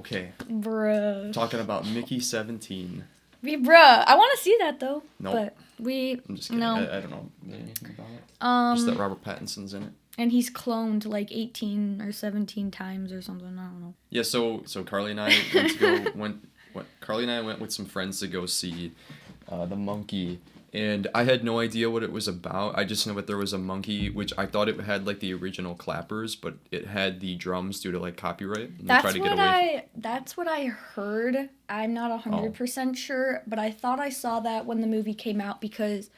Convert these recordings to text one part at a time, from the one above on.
Okay. Bruh. Talking about Mickey 17. Bruh. I want to see that, though. Nope. But I'm just kidding. No. I don't know anything about it. Just that Robert Pattinson's in it. And he's cloned like 18 or 17 times or something. I don't know. Yeah, so Carli and I Carli and I went with some friends to go see The Monkey, and I had no idea what it was about. I just know that there was a monkey, which I thought it had like the original clappers, but it had the drums due to like copyright. And That's what I heard. I'm not 100% Oh. sure, but I thought I saw that when the movie came out because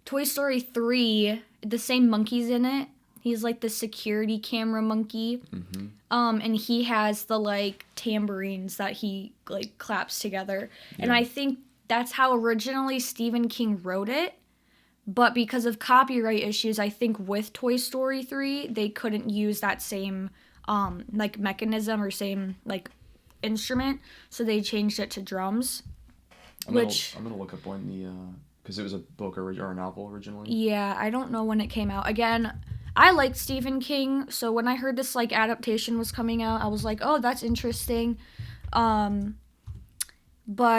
Toy Story 3, the same monkey's in it. He's like the security camera monkey. Mm-hmm. And he has the like tambourines that he like claps together. Yeah. And I think that's how originally Stephen King wrote it. But because of copyright issues, I think with Toy Story 3, they couldn't use that same like mechanism or same like instrument. So they changed it to drums. I'm gonna look up when the because it was a book or a novel originally. Yeah, I don't know when it came out. Again, I liked Stephen King, so when I heard this like adaptation was coming out, I was like, oh, that's interesting. But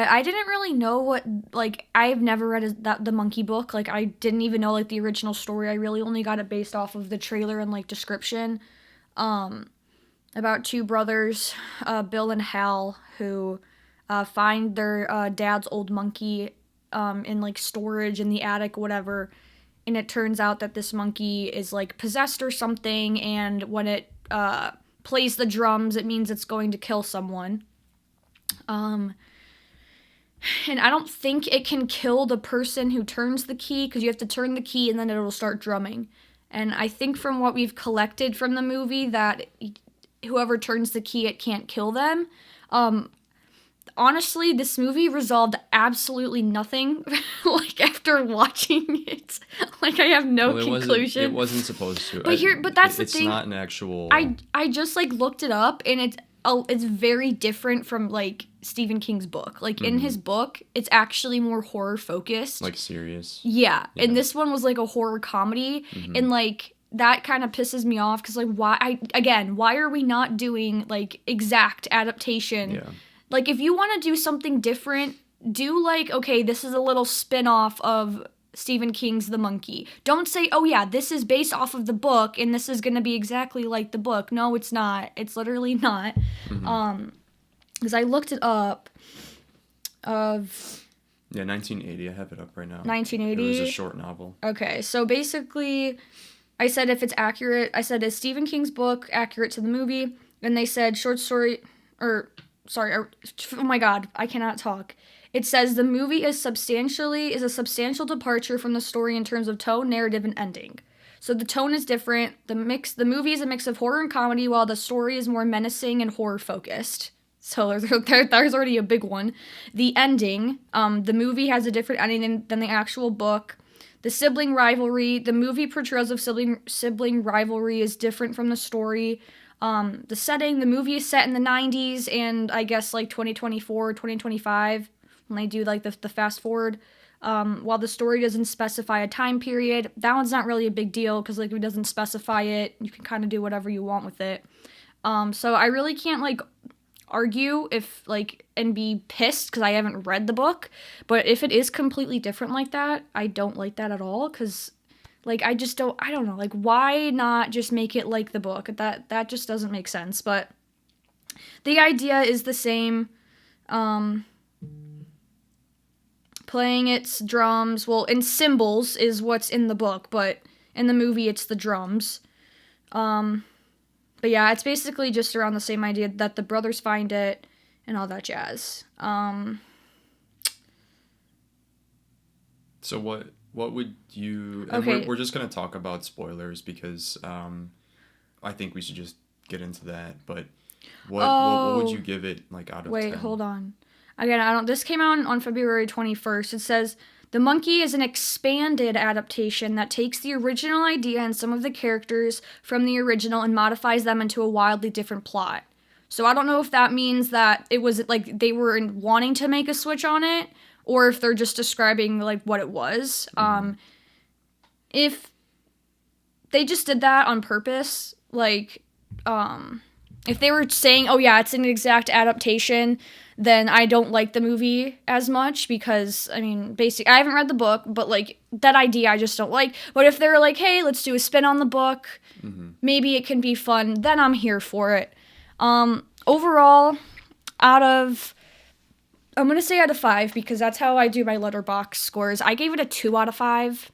I didn't really know what, like, I've never read the Monkey book. Like, I didn't even know like the original story. I really only got it based off of the trailer and like description. About two brothers, Bill and Hal, who find their dad's old monkey in like storage in the attic, whatever. And it turns out that this monkey is like possessed or something, and when it plays the drums, it means it's going to kill someone. And I don't think it can kill the person who turns the key, because you have to turn the key and then it'll start drumming. And I think from what we've collected from the movie that whoever turns the key, it can't kill them. Honestly, this movie resolved absolutely nothing, like, after watching it. Like, I have no conclusion. It wasn't supposed to. But that's the thing. It's not an actual... I just, like, looked it up, and it's very different from, like, Stephen King's book. Like, in his book, it's actually more horror-focused. Like, serious? Yeah, and this one was, like, a horror comedy, and, like... That kind of pisses me off, because, like, why are we not doing, like, exact adaptation? Yeah. Like, if you want to do something different, do, like, okay, this is a little spin-off of Stephen King's The Monkey. Don't say, oh, yeah, this is based off of the book, and this is going to be exactly like the book. No, it's not. It's literally not. Because I looked it up of... Yeah, 1980. I have it up right now. 1980? It was a short novel. Okay, so basically... I said if it's accurate, is Stephen King's book accurate to the movie? And they said oh my god, I cannot talk. It says the movie is a substantial departure from the story in terms of tone, narrative, and ending. So the tone is different. The movie is a mix of horror and comedy, while the story is more menacing and horror focused. So there's already a big one. The ending, the movie has a different ending than the actual book. The sibling rivalry, the movie portrayals of sibling rivalry is different from the story. The setting, the movie is set in the 90s and I guess like 2024, 2025 when they do like the fast forward. While the story doesn't specify a time period, that one's not really a big deal because like if it doesn't specify it, you can kind of do whatever you want with it. So I really can't like argue if like and be pissed because I haven't read the book, but if it is completely different like that, I don't like that at all because like I don't know, like why not just make it like the book? That just doesn't make sense. But the idea is the same. Playing its drums, well, and cymbals is what's in the book, but in the movie it's the drums. But yeah, it's basically just around the same idea that the brothers find it and all that jazz. So what would you... Okay. We're just going to talk about spoilers because I think we should just get into that. But what would you give it like out of 10? Wait, hold on. Again, this came out on February 21st. It says... The Monkey is an expanded adaptation that takes the original idea and some of the characters from the original and modifies them into a wildly different plot. So I don't know if that means that it was like they were wanting to make a switch on it, or if they're just describing like what it was. If they just did that on purpose, like, and If they were saying, oh yeah, it's an exact adaptation, then I don't like the movie as much because, I mean, basically, I haven't read the book, but, like, that idea I just don't like. But if they're like, hey, let's do a spin on the book, maybe it can be fun, then I'm here for it. Overall, I'm going to say out of 5 because that's how I do my Letterboxd scores. I gave it a 2 out of 5.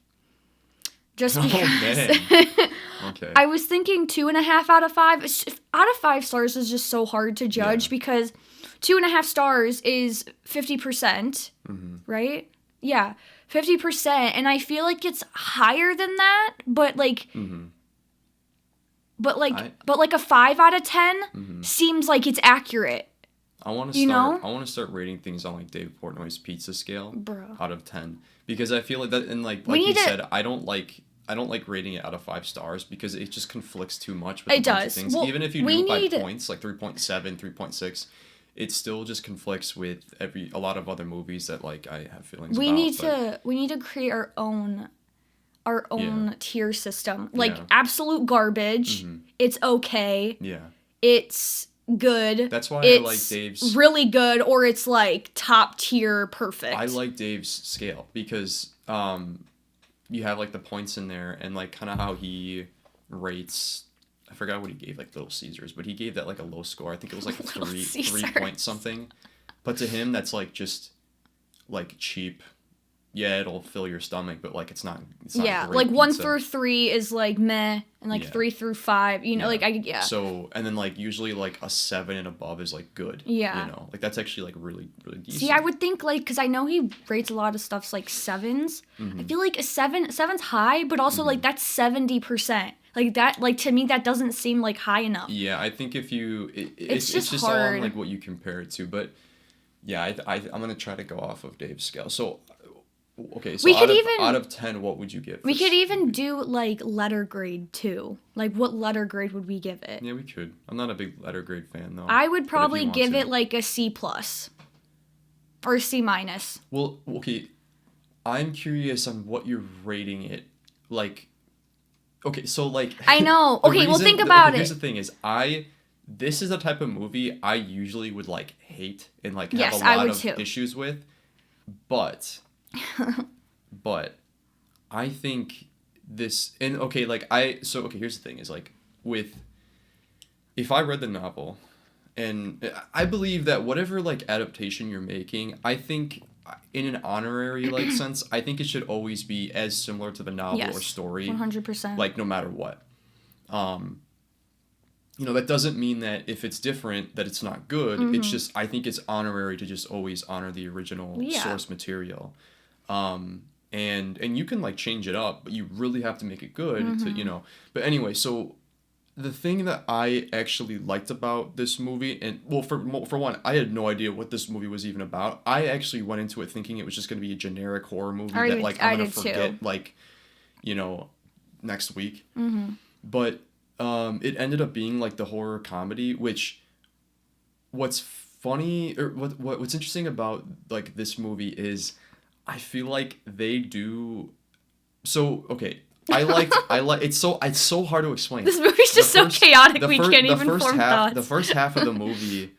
Just because. Oh, man. Okay. I was thinking 2.5 out of 5. Out of 5 stars is just so hard to judge because 2.5 stars is 50%, right? Yeah, 50%, and I feel like it's higher than that, but like, but like a 5 out of 10 seems like it's accurate. I want to start rating things on like Dave Portnoy's pizza scale, out of 10, because I feel like that, and like you said, I don't like rating it out of 5 stars because it just conflicts too much with a bunch of things. Well, even if you do it by points, like 3.7, 3.6, it still just conflicts with a lot of other movies that like I have feelings about. We need to create our own tier system. Like absolute garbage. It's okay. Yeah. It's good. That's why I like Dave's really good, or it's like top tier perfect. I like Dave's scale because you have like the points in there and like kind of how he rates. I forgot what he gave like Little Caesars, but he gave that like a low score. I think it was like a 3 point something. But to him, that's like just like cheap. Yeah, it'll fill your stomach, but like it's not great like 1 pizza. through 3 is like meh, and like 3 through 5, you know, So, and then like usually like a 7 and above is like good. Yeah. You know, like that's actually like really, really decent. See, I would think like, because I know he rates a lot of stuffs like 7s. I feel like a 7's high, but also like that's 70%. Like that, like to me, that doesn't seem like high enough. Yeah, I think if you, it's just hard. All on like what you compare it to, but yeah, I'm gonna try to go off of Dave's scale. So. Okay, so out of 10, what would you give? We could even do like letter grade too. Like what letter grade would we give it? Yeah, we could. I'm not a big letter grade fan though. I would probably give it like a C+ or C-. Well, okay, I'm curious on what you're rating it. Like, okay, so like I know. Okay, well think about it. Here's the thing: is this is the type of movie I usually would like hate and like have a lot of issues with, but I think this, and okay, like here's the thing is like if I read the novel, and I believe that whatever like adaptation you're making, I think in an honorary like sense, I think it should always be as similar to the novel or story, 100%, like no matter what. You know, that doesn't mean that if it's different that it's not good. It's just I think it's honorary to just always honor the original source material. And you can like change it up, but you really have to make it good to, you know. But anyway, so the thing that I actually liked about this movie, and well, for one, I had no idea what this movie was even about. I actually went into it thinking it was just going to be a generic horror movie that like I'm going to forget like, you know, next week. But it ended up being like the horror comedy, which what's funny or what's interesting about like this movie is I feel like they do. So okay, I like it's so hard to explain. This movie's just so chaotic. We can't even form thoughts. The first half of the movie,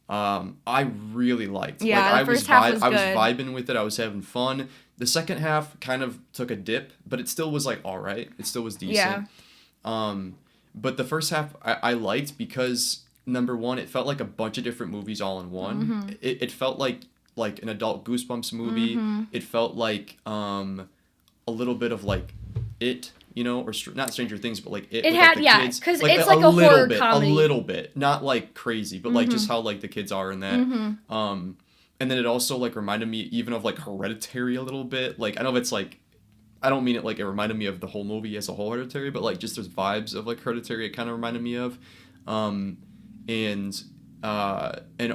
I really liked. Yeah, like, the first half was good. I was vibing with it. I was having fun. The second half kind of took a dip, but it still was like all right. It still was decent. Yeah. But the first half I liked because number one, it felt like a bunch of different movies all in one. It felt like an adult Goosebumps movie. It felt like a little bit of like It, you know, or not Stranger Things, but like It with, had, like, the yeah, kids. because it's like a horror comedy. A little bit, not like crazy, but like just how like the kids are in that. And then it also like reminded me even of like Hereditary a little bit. Like I know if it's like, I don't mean it like it reminded me of the whole movie as a whole Hereditary, but like just there's vibes of like Hereditary it kind of reminded me of. And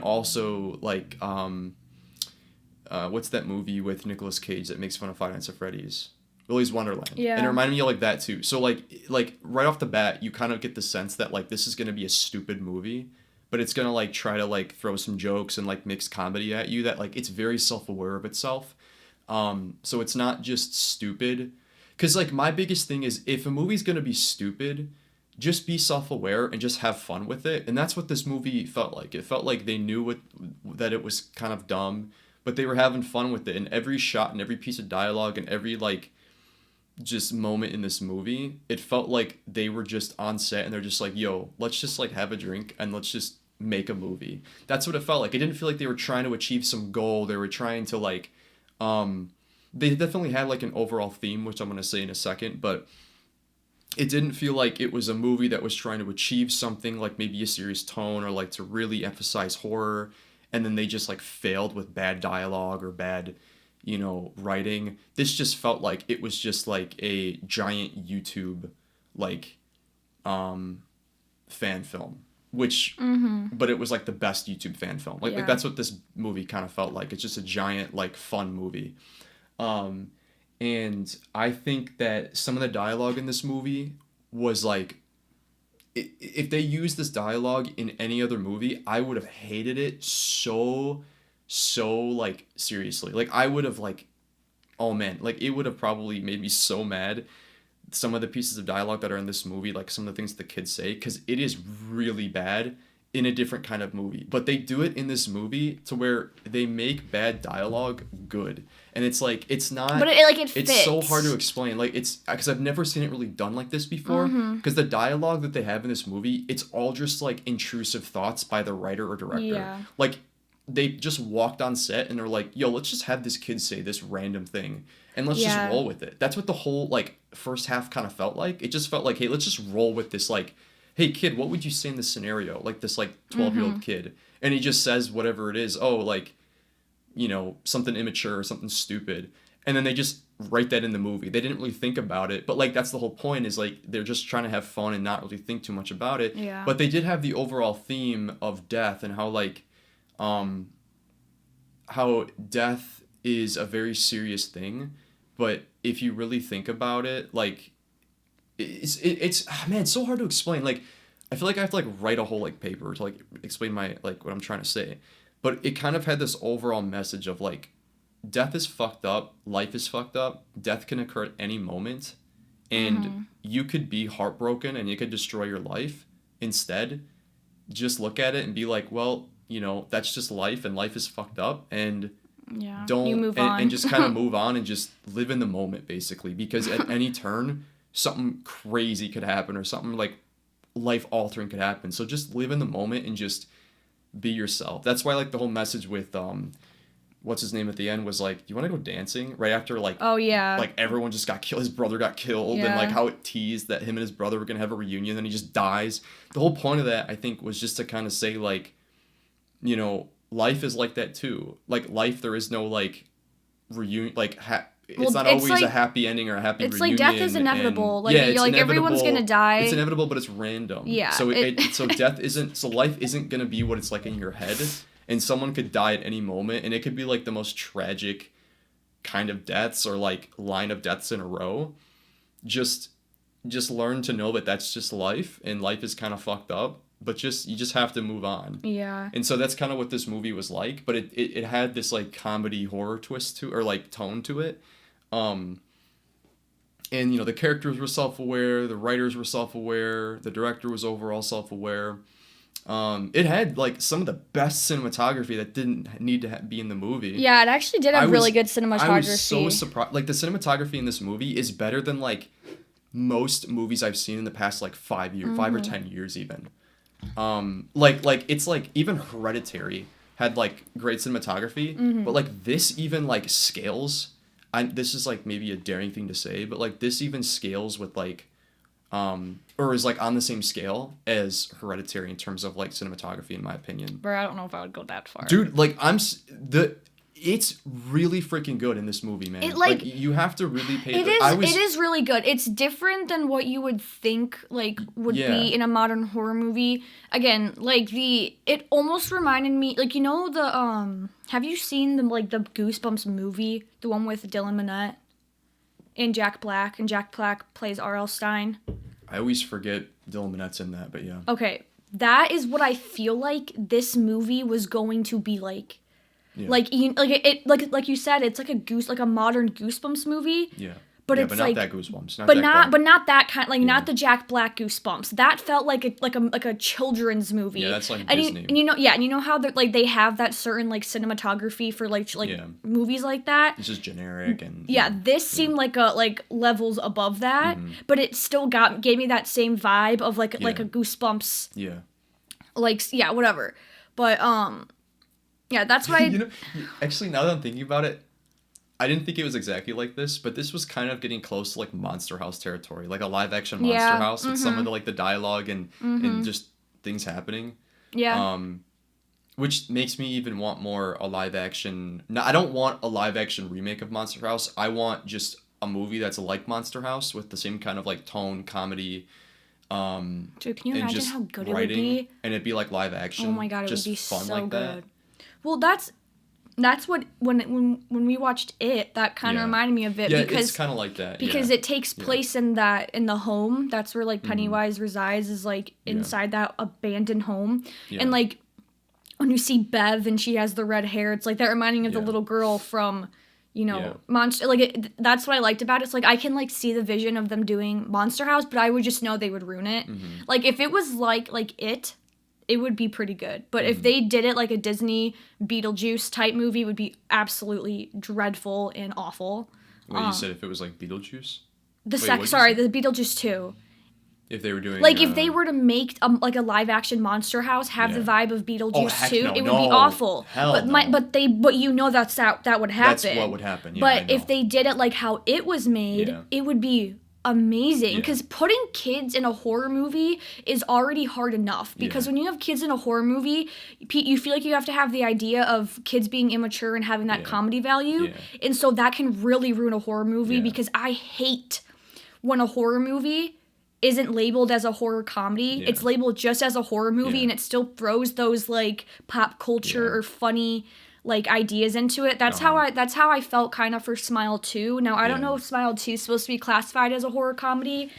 also like what's that movie with Nicolas Cage that makes fun of Five Nights at Freddy's? Willy's Wonderland. Yeah. And it reminded me of like that too. So like right off the bat, you kind of get the sense that like this is gonna be a stupid movie, but it's gonna like try to like throw some jokes and like mix comedy at you that like it's very self-aware of itself. So it's not just stupid. Cause like my biggest thing is if a movie's gonna be stupid, just be self-aware and just have fun with it. And that's what this movie felt like. It felt like they knew that it was kind of dumb, but they were having fun with it. And every shot and every piece of dialogue and every like just moment in this movie, it felt like they were just on set and they're just like, yo, let's just like have a drink and let's just make a movie. That's what it felt like. It didn't feel like they were trying to achieve some goal. They were trying to like they definitely had like an overall theme, which I'm going to say in a second, but it didn't feel like it was a movie that was trying to achieve something like maybe a serious tone or like to really emphasize horror, and then they just like failed with bad dialogue or bad, you know, writing. This just felt like it was just like a giant YouTube like fan film, which but it was like the best YouTube fan film. Like that's what this movie kind of felt like. It's just a giant like fun movie. And I think that some of the dialogue in this movie was like, if they used this dialogue in any other movie, I would have hated it so like seriously. Like I would have like, oh man, like it would have probably made me so mad. Some of the pieces of dialogue that are in this movie, like some of the things the kids say, because it is really bad in a different kind of movie. But they do it in this movie to where they make bad dialogue good. And it's like, it's not... But it fits. It's so hard to explain. Like, it's... Because I've never seen it really done like this before. Because the dialogue that they have in this movie, it's all just, like, intrusive thoughts by the writer or director. Yeah. Like, they just walked on set and they're like, yo, let's just have this kid say this random thing. And let's just roll with it. That's what the whole, like, first half kind of felt like. It just felt like, hey, let's just roll with this, like... Hey kid, what would you say in this scenario? Like this like 12-year-old kid. And he just says whatever it is. Oh, like, you know, something immature or something stupid. And then they just write that in the movie. They didn't really think about it. But like that's the whole point, is like they're just trying to have fun and not really think too much about it. Yeah. But they did have the overall theme of death and how like how death is a very serious thing. But if you really think about it, like it's man, it's so hard to explain. Like I feel like I have to like write a whole like paper to like explain my like what I'm trying to say. But it kind of had this overall message of like death is fucked up, life is fucked up, death can occur at any moment, and you could be heartbroken and it could destroy your life. Instead, just look at it and be like, well, you know, that's just life and life is fucked up, and don't you move on. And just kind of move on and just live in the moment basically, because at any turn something crazy could happen or something like life altering could happen. So just live in the moment and just be yourself. That's why like the whole message with what's his name at the end was like, you want to go dancing, right after like, oh yeah, like everyone just got killed, his brother got killed, and like how it teased that him and his brother were gonna have a reunion, then he just dies. The whole point of that, I think, was just to kind of say like, you know, life is like that too. Like life, there is no like reunion, like it's not always like a happy ending or a happy reunion. It's like death is inevitable. Like, yeah, like everyone's gonna die. It's inevitable, but it's random. Yeah. So so death isn't. So life isn't gonna be what it's like in your head, and someone could die at any moment, and it could be like the most tragic kind of deaths or like line of deaths in a row. Just learn to know that that's just life, and life is kind of fucked up. But you just have to move on. Yeah. And so that's kind of what this movie was like, but it had this like comedy horror twist to, or like tone to it. And you know, the characters were self-aware, the writers were self-aware, the director was overall self-aware. It had like some of the best cinematography that didn't need to be in the movie. Yeah, it actually did have really good cinematography. I was so surprised. Like the cinematography in this movie is better than like most movies I've seen in the past like 5 years, 5 or 10 years even. Like it's like even Hereditary had like great cinematography, but like this even like scales. This is like maybe a daring thing to say, but like this even scales with like, or is like on the same scale as Hereditary in terms of like cinematography, in my opinion. Bro, I don't know if I would go that far. Dude, like it's really freaking good in this movie, man. It, like you have to really pay. It is really good. It's different than what you would think like would be in a modern horror movie. Again, like it almost reminded me, like, you know, the have you seen the Goosebumps movie, the one with Dylan Minnette and Jack Black, and Jack Black plays R.L. Stein? I always forget Dylan Minnette's in that, but yeah. Okay, that is what I feel like this movie was going to be like. Yeah. Like you said, it's like a modern Goosebumps movie. Yeah. But yeah, it's but not like, that Goosebumps. Not but that not, dark. but not that kind, like Yeah. not the Jack Black Goosebumps. That felt like a children's movie. Yeah, that's like and Disney. and you know how like they have that certain like cinematography for like Yeah. movies like that. It's just generic and Yeah, this seemed like levels above that, but it still gave me that same vibe of like a Goosebumps. Yeah. Like, yeah, whatever. But yeah, that's why. You know, actually, now that I'm thinking about it, I didn't think it was exactly like this, but this was kind of getting close to like Monster House territory, like a live action Monster Yeah, House with some of the like the dialogue and just things happening. Yeah. Which makes me even want more a live action. No, I don't want a live action remake of Monster House. I want just a movie that's like Monster House with the same kind of like tone, comedy. Dude, can you and imagine just how good writing, it would be? and it'd be like live action. Oh my god, it just would be fun so like good. that. Well, that's what when we watched it, that kind of Yeah. reminded me of it Yeah, because it's kind of like that. because yeah. it takes place in the home. That's where like Pennywise resides, is like inside that abandoned home. Yeah. And like when you see Bev and she has the red hair, it's like that reminding me of the Yeah. little girl from, you know, Yeah. Monster. Like that's what I liked about it. It's like I can like see the vision of them doing Monster House, but I would just know they would ruin it. Like if it was like it would be pretty good. But if they did it like a Disney Beetlejuice type movie, it would be absolutely dreadful and awful. Wait, you said if it was like Beetlejuice? The Wait, what'd you sorry, say? the Beetlejuice 2. If they were doing Like if they were to make like a live action Monster House have the Yeah. vibe of Oh, Beetlejuice heck 2, no, it would be no. awful. Hell but no. but you know that would happen. That's what would happen. Yeah, but I know. if they did it like how it was made, Yeah. it would be amazing. Yeah. Because putting kids in a horror movie is already hard enough. Because Yeah. when you have kids in a horror movie, you feel like you have to have the idea of kids being immature and having that Yeah. comedy value. Yeah. And so that can really ruin a horror movie Yeah. because I hate when a horror movie isn't labeled as a horror comedy. Yeah. It's labeled just as a horror movie, Yeah. and it still throws those like pop culture Yeah. or funny like ideas into it. That's how I felt kind of for Smile 2. Now I don't Yeah. know if Smile 2 is supposed to be classified as a horror comedy,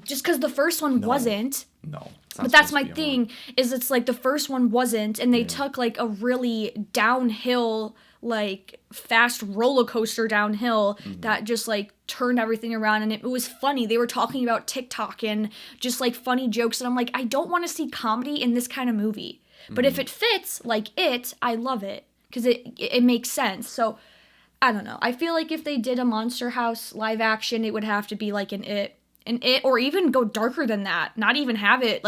just because the first one wasn't. No. It's not But that's supposed my to be a horror. thing, is it's like the first one wasn't, and they Yeah. took like a really downhill, like fast roller coaster downhill that just like turned everything around, and it was funny. They were talking about TikTok and just like funny jokes, and I'm like, I don't want to see comedy in this kind of movie. But if it fits like it, I love it because it makes sense. So I don't know. I feel like if they did a Monster House live action, it would have to be like an It, or even go darker than that. Not even have it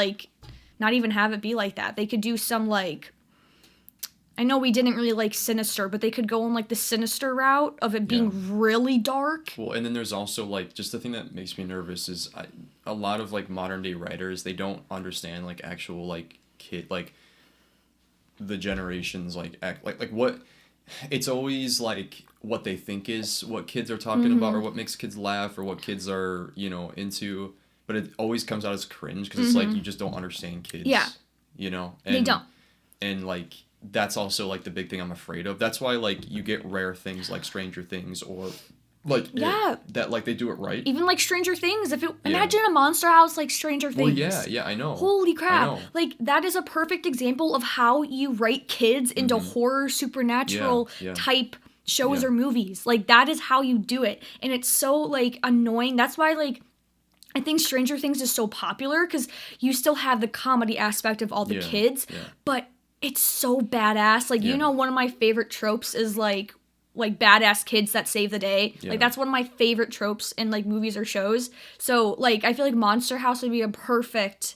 be like that. They could do some like, I know we didn't really like Sinister, but they could go on like the Sinister route of it being really dark. Well, and then there's also like just the thing that makes me nervous is a lot of like modern day writers, they don't understand like actual like kid like the generations like act like what it's always like what they think is what kids are talking about or what makes kids laugh or what kids are, you know, into, but it always comes out as cringe because it's like you just don't understand kids. Yeah. You know? They don't. And like that's also like the big thing I'm afraid of. That's why like you get rare things like Stranger Things or like that like they do it right. Even like Stranger Things. Imagine a Monster House like Stranger Things. Well, yeah, I know. Holy crap. I know. Like that is a perfect example of how you write kids into horror supernatural Yeah. type shows Yeah. or movies. Like that is how you do it. And it's so like annoying. That's why like I think Stranger Things is so popular because you still have the comedy aspect of all the kids, but it's so badass. Like, you know, one of my favorite tropes is like badass kids that save the day. Yeah. Like that's one of my favorite tropes in like movies or shows. So like I feel like Monster House would be a perfect,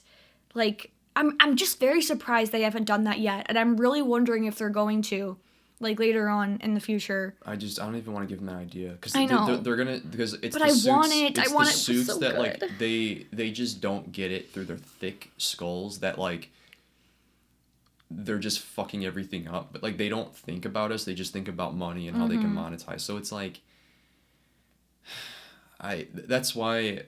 like I'm just very surprised they haven't done that yet, and I'm really wondering if they're going to, like later on in the future. I don't even want to give them that idea because I know. they're gonna, because it's But the I suits, want it. it's I want the it suits so that good. like they just don't get it through their thick skulls that like they're just fucking everything up, but like they don't think about us, they just think about money and how they can monetize. So it's like that's why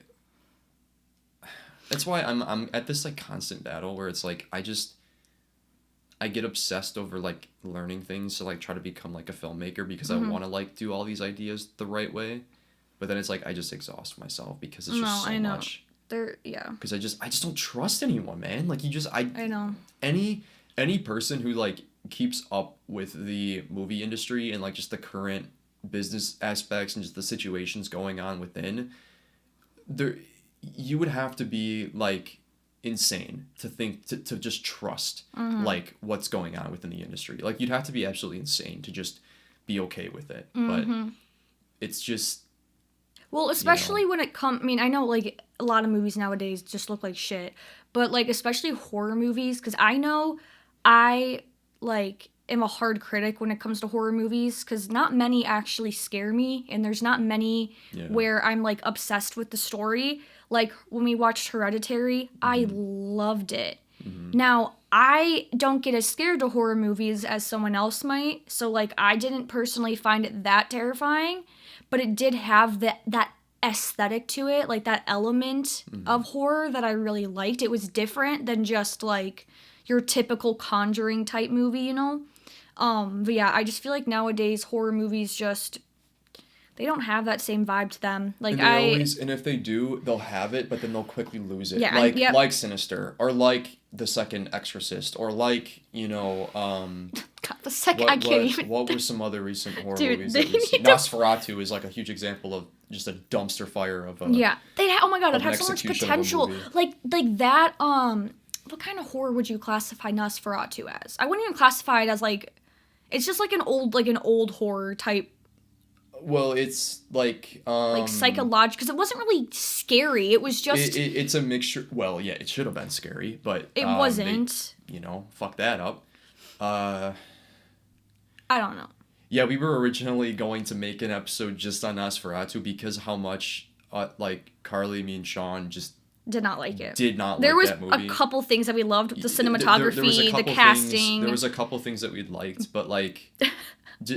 I'm at this like constant battle where it's like I get obsessed over like learning things to like try to become like a filmmaker because I want to like do all these ideas the right way, but then it's like I just exhaust myself because it's just so much. Because I just don't trust anyone, man. Like I know. Any person who like keeps up with the movie industry and like just the current business aspects and just the situations going on within, there you would have to be like insane to think to just trust like what's going on within the industry. Like you'd have to be absolutely insane to just be okay with it. But it's just Well, especially when it comes, I mean, I know, like, a lot of movies nowadays just look like shit, but, like, especially horror movies, because I know I, like, am a hard critic when it comes to horror movies, because not many actually scare me, and there's not many where I'm, like, obsessed with the story. Like, when we watched Hereditary, I loved it. Now, I don't get as scared to horror movies as someone else might, so, like, I didn't personally find it that terrifying, but it did have that aesthetic to it, like that element of horror that I really liked. It was different than just like your typical Conjuring type movie, you know? But yeah, I just feel like nowadays horror movies just, they don't have that same vibe to them. Like and if they do, they'll have it, but then they'll quickly lose it. Yeah, like Sinister, or like the second Exorcist, or like, you know, God, the second, I can't even. What were some other recent horror movies that we've seen? Nosferatu is like a huge example of just a dumpster fire of a. Yeah, oh my god, it had so much potential. Like that. What kind of horror would you classify Nosferatu as? I wouldn't even classify it as like. It's just like an old horror type. Well, it's like psychological, because it wasn't really scary. It was just it's a mixture. Well, yeah, it should have been scary, but it wasn't. They, fuck that up. I don't know. Yeah, we were originally going to make an episode just on Nosferatu because how much like Carly, me, and Sean just did not like it. There was that movie. A couple things that we loved, the cinematography, the casting. There was a couple things that we'd liked, but like.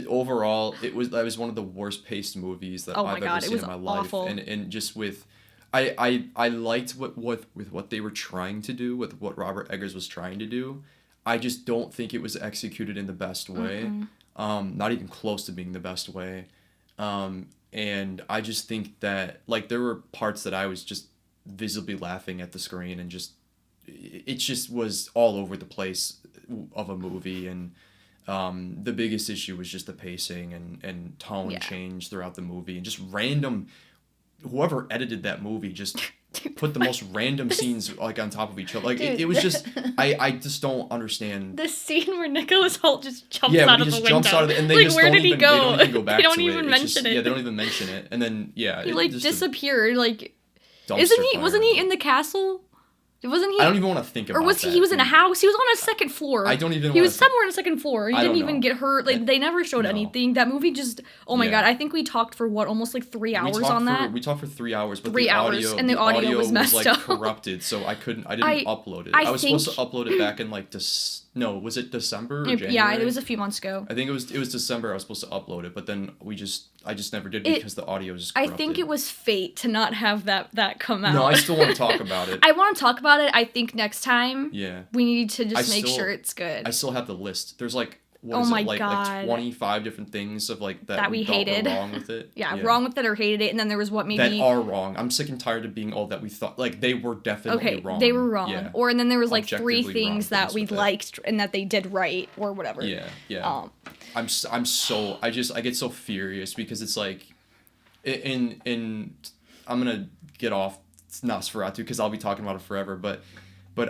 Overall, that was one of the worst paced movies that I've ever seen in my life, and just with, I liked what they were trying to do with what Robert Eggers was trying to do. I just don't think it was executed in the best way, not even close to being the best way, and I just think that like there were parts that I was just visibly laughing at the screen, and just it just was all over the place of a movie. And the biggest issue was just the pacing and tone change throughout the movie, and just random, whoever edited that movie just put the most random scenes like on top of each other. Like it was just, I just don't understand. The scene where Nicholas Hoult just jumps out of the window. Jumps out of and they like, just where don't did he even, go? They don't even go back they don't to even it. mention it. Yeah, they don't even mention it. And then he like disappeared. Like wasn't he in the castle? Wasn't he? I don't even want to think about that. Or was he was in a house? He was on a second floor. I don't even He was somewhere on a second floor. He didn't even get hurt. Like, they never showed No. anything. That movie just, oh my god, I think we talked for almost like 3 hours on that? We talked for 3 hours, but 3 hours, and the audio was messed like up. corrupted, so I didn't upload it. I was supposed to upload it back in like was it December or January? Yeah, it was a few months ago. I think it was December I was supposed to upload it, but then I just never did because the audio was just corrupted. I think it was fate to not have that come out. No, I still want to talk about it. I want to talk about it. I think next time we need to just make sure it's good. I still have the list. There's like like 25 different things of like that we hated were wrong with it. Wrong with it or hated it, and then there was what maybe that are wrong. I'm sick and tired of being all that we thought. Like they were definitely wrong. They were wrong. Yeah. And then there was like 3 things that we liked and that they did right or whatever. Yeah. I get so furious because it's like, in I'm gonna get off Nosferatu because I'll be talking about it forever. But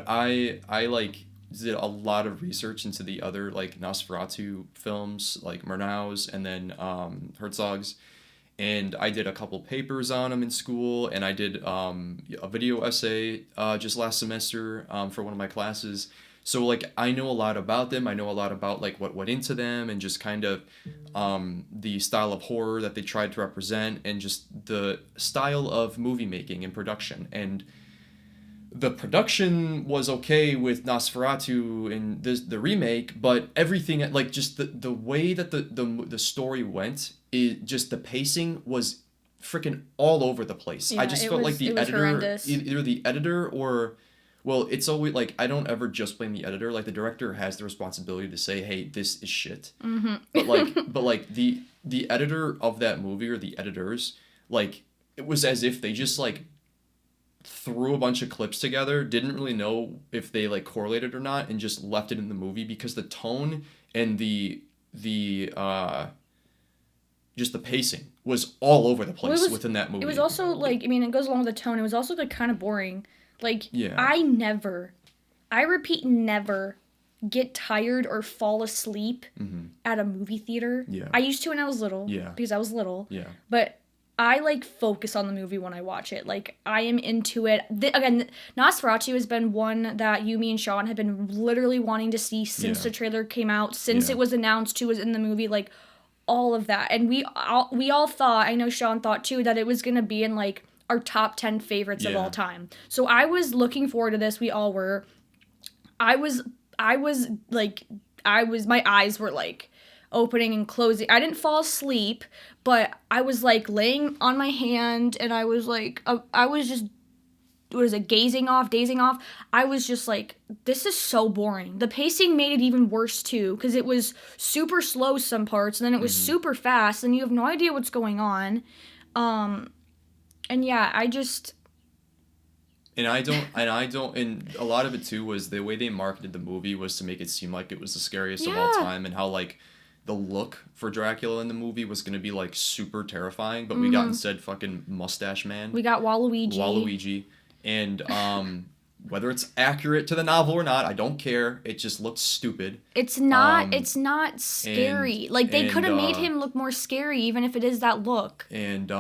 I like did a lot of research into the other like Nosferatu films, like Murnau's and then Herzog's, and I did a couple papers on them in school, and I did a video essay just last semester for one of my classes. So like I know a lot about them. I know a lot about like what went into them, and just kind of the style of horror that they tried to represent, and just the style of movie making and production. And the production was okay with Nosferatu in the remake, but everything like just the way that the story went, just the pacing was freaking all over the place. I just felt like the editor, either the editor or, well, it's always like I don't ever just blame the editor. Like the director has the responsibility to say, "Hey, this is shit." Mm-hmm. but like the editor of that movie, or the editors, like it was as if they just like threw a bunch of clips together, didn't really know if they like correlated or not, and just left it in the movie because the tone and the just the pacing was all over the place was, within that movie. It was also, like, I mean, it goes along with the tone. It was also, like, kind of boring. Like, Yeah. I repeat, never get tired or fall asleep at a movie theater. Yeah. I used to when I was little. Yeah. Because I was little. Yeah. But I, like, focus on the movie when I watch it. Like, I am into it. Again, Nosferatu has been one that you, me, and Sean have been literally wanting to see since the trailer came out, since it was announced who was in the movie, like, all of that. And we all thought, I know Sean thought too, that it was going to be in, like, our top 10 favorites of all time. So I was looking forward to this. We all were. My eyes were, like, opening and closing. I didn't fall asleep, but I was, like, laying on my hand, and I was, like, I was just, dazing off. I was just like, this is so boring. The pacing made it even worse, too, because it was super slow some parts, and then it was super fast, and you have no idea what's going on. And yeah, I just... And a lot of it too was the way they marketed the movie was to make it seem like it was the scariest of all time, and how, like, the look for Dracula in the movie was going to be, like, super terrifying, but we got instead fucking Mustache Man. We got Waluigi. And whether it's accurate to the novel or not, I don't care. It just looks stupid. It's not scary. Like, they could have made him look more scary, even if it is that look. And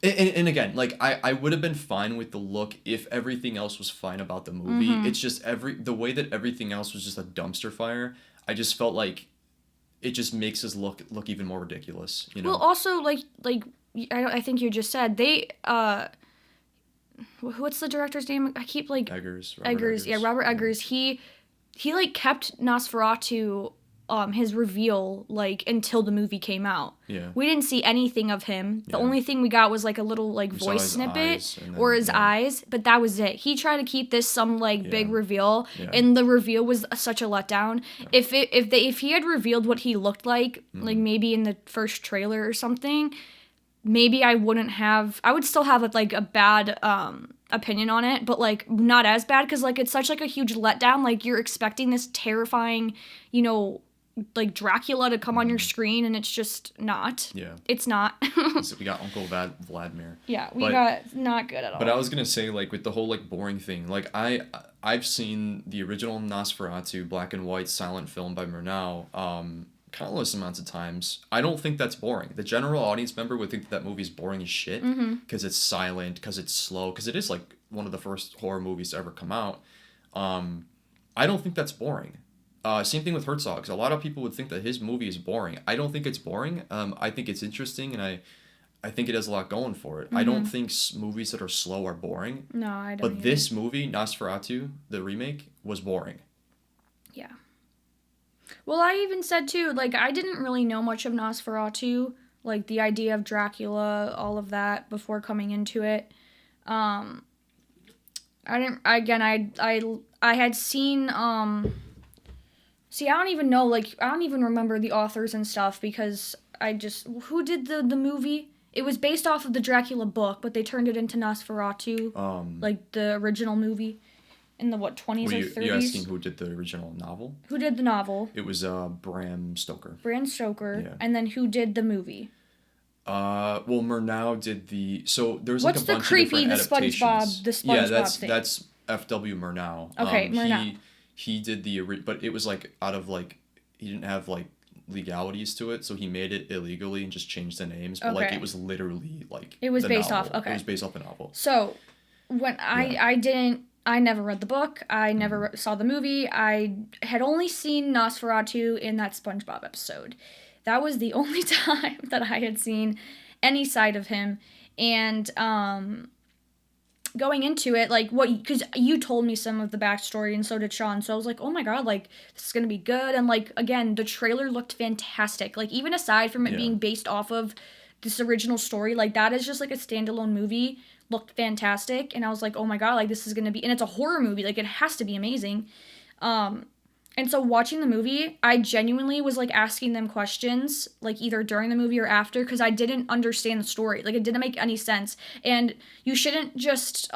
again, like, I would have been fine with the look if everything else was fine about the movie. It's just the way that everything else was just a dumpster fire. I just felt like it just makes his look even more ridiculous, you know? Well, also, like I think you just said, they, what's the director's name? I keep, like... Eggers. Yeah, Robert Eggers. He like, kept Nosferatu, his reveal, like, until the movie came out. Yeah. We didn't see anything of him. The only thing we got was, like, a little, like, voice snippet or his eyes, but that was it. He tried to keep this some, like, big reveal, and the reveal was such a letdown. Yeah. If he had revealed what he looked like maybe in the first trailer or something, maybe I would still have, like, a bad opinion on it, but, like, not as bad, because, like, it's such, like, a huge letdown. Like, you're expecting this terrifying, you know, like, Dracula to come on your screen, and it's just not. Yeah. It's not. So we got Uncle Vladimir. Yeah, we got not good at all. But I was gonna say, like, with the whole, like, boring thing, like, I've seen the original Nosferatu black and white silent film by Murnau countless amounts of times. I don't think that's boring. The general audience member would think that movie's boring as shit because it's silent, because it's slow, because it is, like, one of the first horror movies to ever come out. I don't think that's boring. Same thing with Herzog, because a lot of people would think that his movie is boring. I don't think it's boring. I think it's interesting, and I think it has a lot going for it. I don't think movies that are slow are boring. No, I don't. But this movie, Nosferatu, the remake, was boring. Yeah. Well, I even said, too, like, I didn't really know much of Nosferatu, like, the idea of Dracula, all of that, before coming into it. I had seen, see, I don't even know, like, I don't even remember the authors and stuff, because who did the movie? It was based off of the Dracula book, but they turned it into Nosferatu, like, the original movie. In the, 20s or 30s? You're asking who did the original novel? Who did the novel? It was Bram Stoker. Yeah. And then who did the movie? Well, Murnau did the... So there's, like, a bunch of different adaptations. What's the SpongeBob thing? That's F.W. Murnau. Okay, Murnau. He did but it was, like, out of, like... He didn't have, like, legalities to it, so he made it illegally and just changed the names. But, like, it was literally, like, it was based off, okay. It was based off the novel. So, when I never read the book. I never saw the movie. I had only seen Nosferatu in that SpongeBob episode. That was the only time that I had seen any side of him. And going into it, like, because you told me some of the backstory, and so did Sean. So I was like, oh my god, like, this is gonna be good. And, like, again, the trailer looked fantastic. Like, even aside from it being based off of this original story, like, that is just, like, a standalone movie. Looked fantastic, and I was like, oh my god, like, this is gonna be, and it's a horror movie, like, it has to be amazing. And so watching the movie, I genuinely was, like, asking them questions, like, either during the movie or after, because I didn't understand the story. Like, it didn't make any sense. And you shouldn't just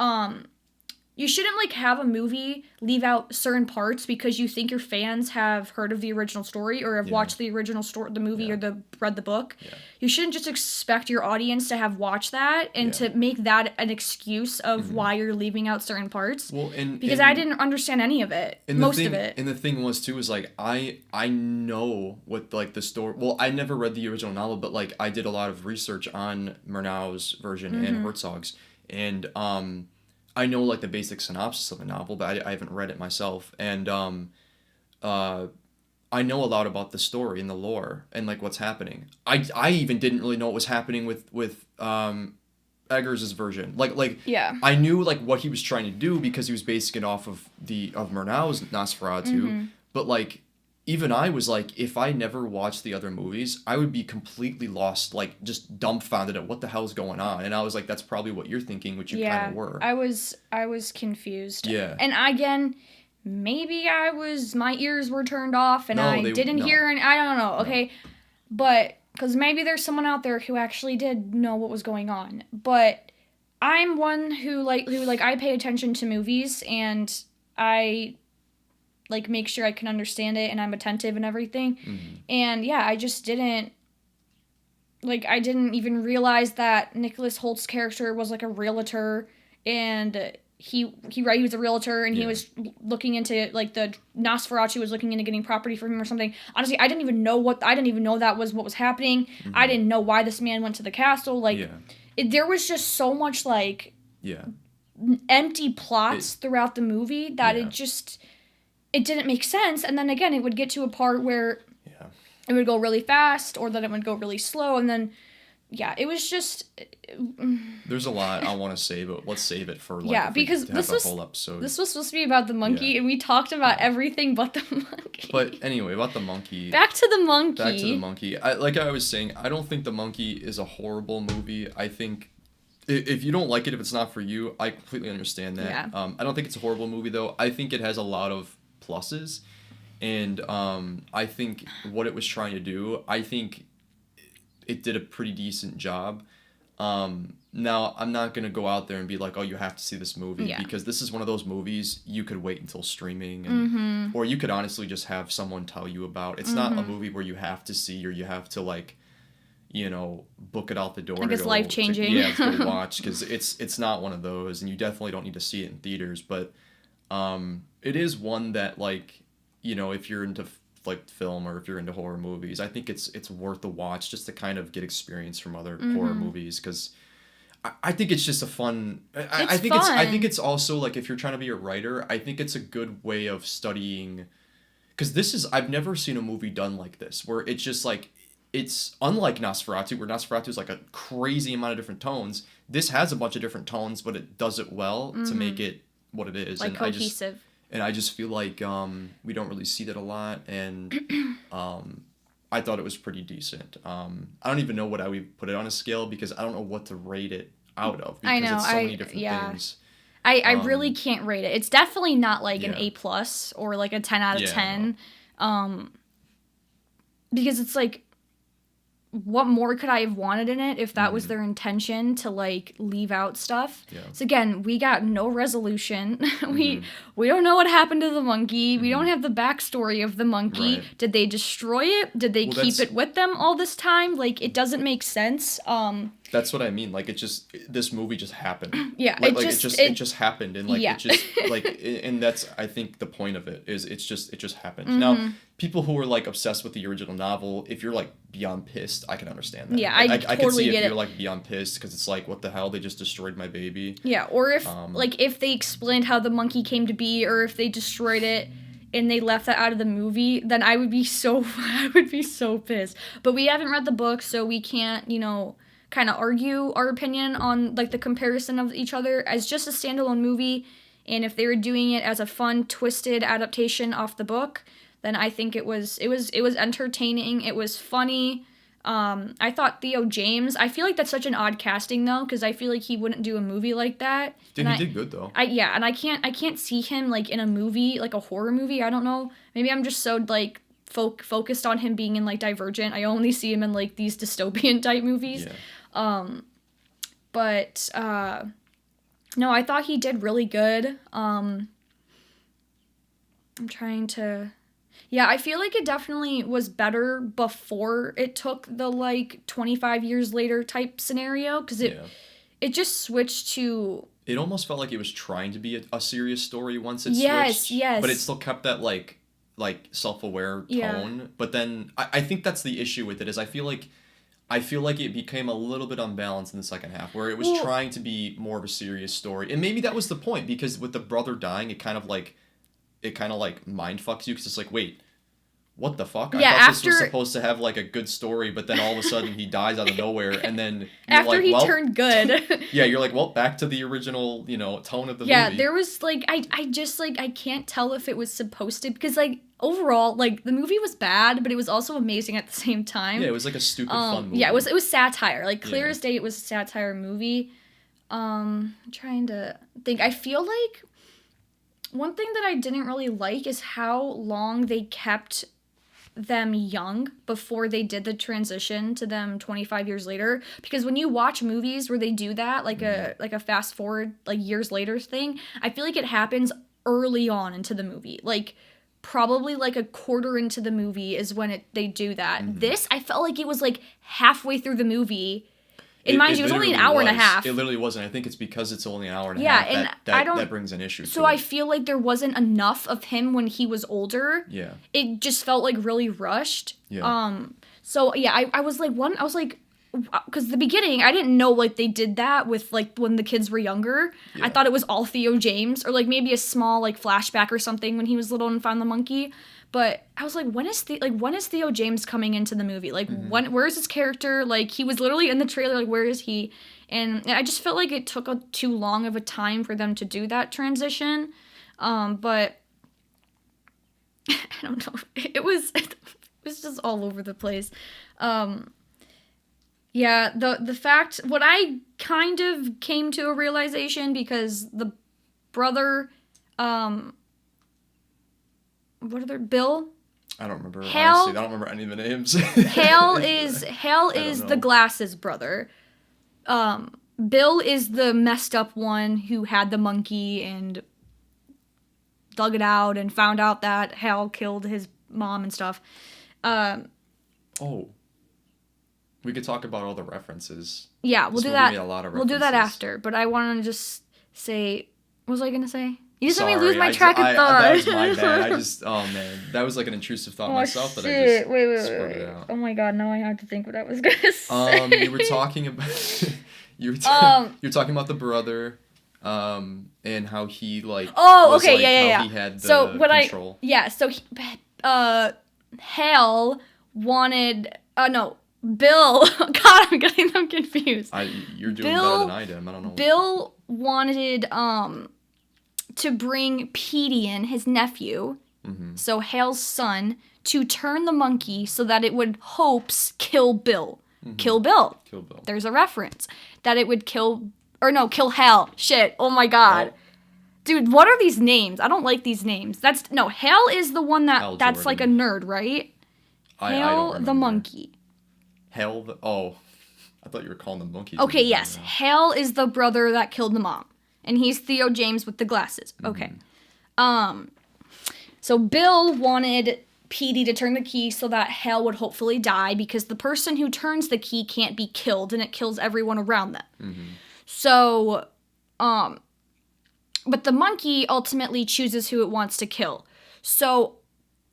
you shouldn't like have a movie leave out certain parts because you think your fans have heard of the original story or have watched the original story, the movie, or read the book. Yeah. You shouldn't just expect your audience to have watched that and to make that an excuse of why you're leaving out certain parts. Well, because I didn't understand any of it, most of it. And the thing was too is like I know what like the story. Well, I never read the original novel, but like I did a lot of research on Murnau's version and Herzog's, and I know like the basic synopsis of the novel, but I haven't read it myself, and I know a lot about the story and the lore and like what's happening. I even didn't really know what was happening with Eggers' version. Like I knew like what he was trying to do because he was basing it off of Murnau's Nosferatu, but like even I was like, if I never watched the other movies, I would be completely lost, like just dumbfounded at what the hell's going on. And I was like, that's probably what you're thinking, which you kind of were. I was confused. Yeah. And again, maybe my ears were turned off and I didn't hear, and I don't know. Okay. But because maybe there's someone out there who actually did know what was going on. But I'm one who I pay attention to movies and I like make sure I can understand it and I'm attentive and everything. And yeah, I just didn't I didn't even realize that Nicholas Holt's character was like a realtor, and he was a realtor and he was looking into like the Nosferatu was looking into getting property for him or something. Honestly, I didn't even know that was what was happening. I didn't know why this man went to the castle. There was just so much empty plots throughout the movie that it didn't make sense. And then again, it would get to a part where it would go really fast, or then it would go really slow, and then it was just. There's a lot I want to say, but let's save it for because this was whole episode. This was supposed to be about the monkey, and we talked about everything but the monkey. But anyway, about the monkey. Back to the monkey. Like I was saying, I don't think The Monkey is a horrible movie. I think if you don't like it, if it's not for you, I completely understand that. Yeah. I don't think it's a horrible movie though. I think it has a lot of pluses, and I think what it was trying to do, I think it did a pretty decent job. Now I'm not gonna go out there and be like, oh, you have to see this movie, because this is one of those movies you could wait until streaming, and or you could honestly just have someone tell you about. It's not a movie where you have to see, or you have to like, book it out the door. Like it's life changing. To go watch, because it's not one of those, and you definitely don't need to see it in theaters. But it is one that if you're into film, or if you're into horror movies, I think it's worth a watch just to kind of get experience from other horror movies, because I think it's just a fun. I think it's also like, if you're trying to be a writer, I think it's a good way of studying, because I've never seen a movie done like this, where it's just like, it's unlike Nosferatu, where Nosferatu is like a crazy amount of different tones. This has a bunch of different tones, but it does it well to make it what it is, like, and cohesive. I just feel like we don't really see that a lot, and I thought it was pretty decent. I don't even know what I would put it on a scale, because I don't know what to rate it out of, because it's so many different things. I really can't rate it. It's definitely not like an A+ or like a 10 out of 10. Because it's like, what more could I have wanted in it if that was their intention, to like leave out stuff? Yeah. So again, we got no resolution. We don't know what happened to the monkey. We don't have the backstory of the monkey. Right. Did they destroy it? Did they keep it with them all this time? Like, it doesn't make sense. That's what I mean. Like, this movie just happened. Yeah, it just happened, and like it just and that's, I think, the point of it is it just happened. Now, people who are like obsessed with the original novel, if you're like beyond pissed, I can understand that. Yeah, I totally can see if you're like beyond pissed, because it's like, what the hell, they just destroyed my baby. Yeah, or if if they explained how the monkey came to be, or if they destroyed it and they left that out of the movie, then I would be so pissed. But we haven't read the book, so we can't, kind of argue our opinion on like the comparison of each other as just a standalone movie. And if they were doing it as a fun, twisted adaptation off the book, then I think it was entertaining. It was funny. I thought Theo James, I feel like that's such an odd casting though, because I feel like he wouldn't do a movie like that. Dude, he did good though. And I can't see him like in a movie, like a horror movie. I don't know. Maybe I'm just so like focused on him being in like Divergent. I only see him in like these dystopian type movies. Yeah. But No, I thought he did really good. I'm trying to... Yeah, I feel like it definitely was better before it took the, like, 25 years later type scenario, because it just switched to... It almost felt like it was trying to be a serious story once it switched. Yes. But it still kept that, like self-aware tone. But then, I think that's the issue with it, is I feel like it became a little bit unbalanced in the second half, where it was trying to be more of a serious story. And maybe that was the point, because with the brother dying, it kind of mind fucks you, because it's like, wait, what the fuck? I thought this was supposed to have like a good story, but then all of a sudden he dies out of nowhere, and then you're after he turned good. Yeah, you're like, well, back to the original, tone of the movie. Yeah, there was like, I just like, I can't tell if it was supposed to, because like overall, like the movie was bad, but it was also amazing at the same time. Yeah, it was like a stupid fun movie. Yeah, it was satire, like clear as day. It was a satire movie. I'm trying to think. I feel like one thing that I didn't really like is how long they kept them young before they did the transition to them 25 years later, because when you watch movies where they do that, like a fast forward, like years later thing, I feel like it happens early on into the movie, like probably like a quarter into the movie is when they do that. This, I felt like it was like halfway through the movie. And mind you, it was only an hour and a half. It literally wasn't. I think it's because it's only an hour and a half. Yeah, and that brings an issue. So I feel like there wasn't enough of him when he was older. Yeah. It just felt like really rushed. Yeah. So yeah, I was like, because the beginning, I didn't know like they did that with like when the kids were younger. Yeah. I thought it was all Theo James, or like maybe a small like flashback or something when he was little and found the monkey. But I was like, when is Theo James coming into the movie? Like, where is his character? Like, he was literally in the trailer. Like, where is he? And I just felt like it took too long of a time for them to do that transition. But I don't know. It was just all over the place. Yeah, the fact, what I kind of came to a realization, because the brother, what are their Bill? I don't remember. Honestly, I don't remember any of the names. Hale is the glasses brother. Bill is the messed up one who had the monkey and dug it out and found out that Hal killed his mom and stuff. We could talk about all the references. Yeah, we'll do that. A lot of we'll do that after. But I want to just say, what was I gonna say? You just made me lose my track of thought. That was my bad. Oh man, that was like an intrusive thought myself. Shit. That I just wait. Oh my god, now I have to think what I was gonna say. You were talking about you're talking about the brother, and how he like. Oh, was, okay, like, yeah. How he had the control. Hal wanted. No, Bill. God, I'm getting them confused. You're doing better than I am. I don't know. Bill wanted to bring Petey in, his nephew, so Hale's son, to turn the monkey so that it would kill Bill. Kill Bill. Kill Bill. There's a reference. That it would kill Hal. Shit. Oh my god. Well, dude, what are these names? I don't like these names. Hal is the one that's like a nerd, right? I don't Hal remember. the monkey. I thought you were calling them monkeys. Okay, yes. Hal is the brother that killed the mom. And he's Theo James with the glasses. Okay. So Bill wanted Petey to turn the key so that Hal would hopefully die, because the person who turns the key can't be killed and it kills everyone around them. So, but the monkey ultimately chooses who it wants to kill. So,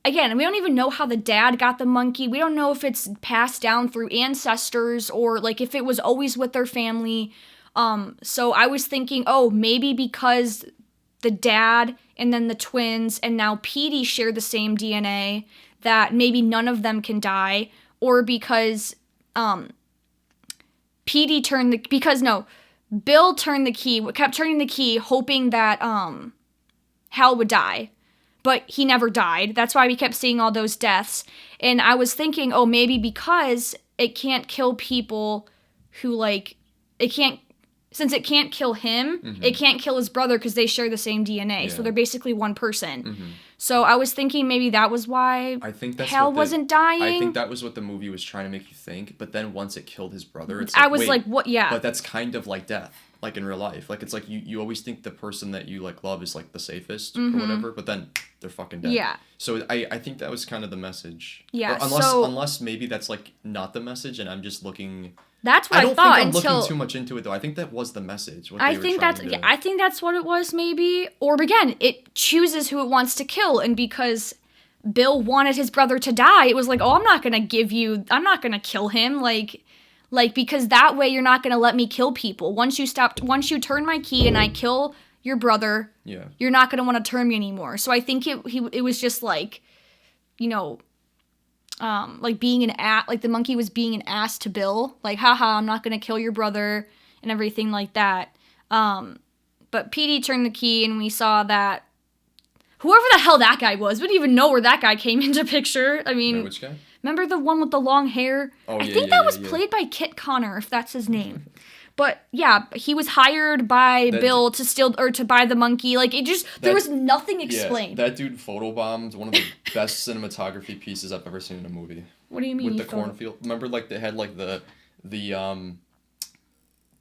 again, we don't even know how the dad got the monkey. We don't know if it's passed down through ancestors or like if it was always with their family. So I was thinking, maybe because the dad and then the twins and now Petey share the same DNA, that maybe none of them can die, or because Bill turned the key, kept turning the key, hoping that Hal would die, but he never died. That's why we kept seeing all those deaths. And I was thinking, maybe because it can't kill people who since it can't kill him, it can't kill his brother because they share the same DNA. Yeah. So they're basically one person. So I was thinking maybe that was why Hal wasn't dying. I think that was what the movie was trying to make you think. But then once it killed his brother, it's what? Yeah. But that's kind of like death. like in real life. Like it's like you always think the person that you like love is like the safest Mm-hmm. or whatever, but then they're fucking dead. Yeah. So I think that was kind of the message. Yeah. Or So unless maybe that's like not the message and I'm just looking. that's what I don't thought think I'm until looking too much into it though. I think that was the message. What I they were think trying that's to... yeah, I think that's what it was maybe. Or again, it chooses who it wants to kill, and because Bill wanted his brother to die, it was like, oh, I'm not gonna kill him, like because that way you're not gonna let me kill people. Once you turn my key and I kill your brother, Yeah. you're not gonna want to turn me anymore. So I think it was just like, you know, like being like the monkey was being an ass to Bill, like, haha, I'm not gonna kill your brother and everything like that. But Petey turned the key and we saw that whoever the hell that guy was, we didn't even know where that guy came into picture. I mean, Which guy? remember the one with the long hair? Oh, I think that was played by Kit Connor, if that's his name. But yeah, he was hired by Bill to steal or to buy the monkey. Like there was nothing explained. Yeah, that dude photobombed one of the best cinematography pieces I've ever seen in a movie. What do you mean? With the cornfield. Remember, like they had like the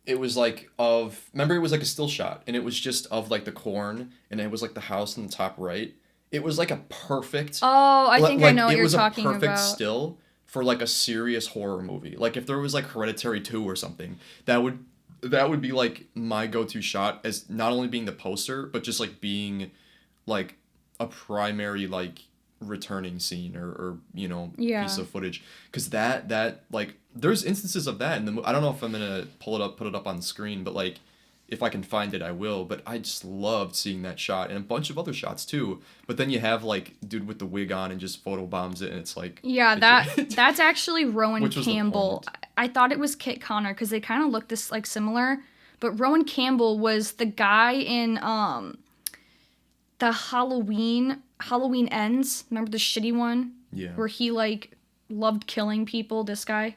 it was like remember it was like a still shot and it was just of like the corn and it was like the house in the top right. It was like a perfect. Oh, I think I know what you're talking about. It was a perfect still for like a serious horror movie. Like if there was like Hereditary 2 or something, that would be like my go-to shot as not only being the poster but just like being like a primary like returning scene or you know piece of footage, because that like there's instances of that in the I don't know if I'm gonna put it up on the screen, but like if I can find it I will, but I just loved seeing that shot and a bunch of other shots too. But then you have like dude with the wig on and just photobombs it and it's like that's actually Rowan Campbell. The I thought it was Kit Connor because they kind of look this like similar, but Rowan Campbell was the guy in the Halloween Ends. Remember the shitty one? Yeah. Where he like loved killing people. This guy.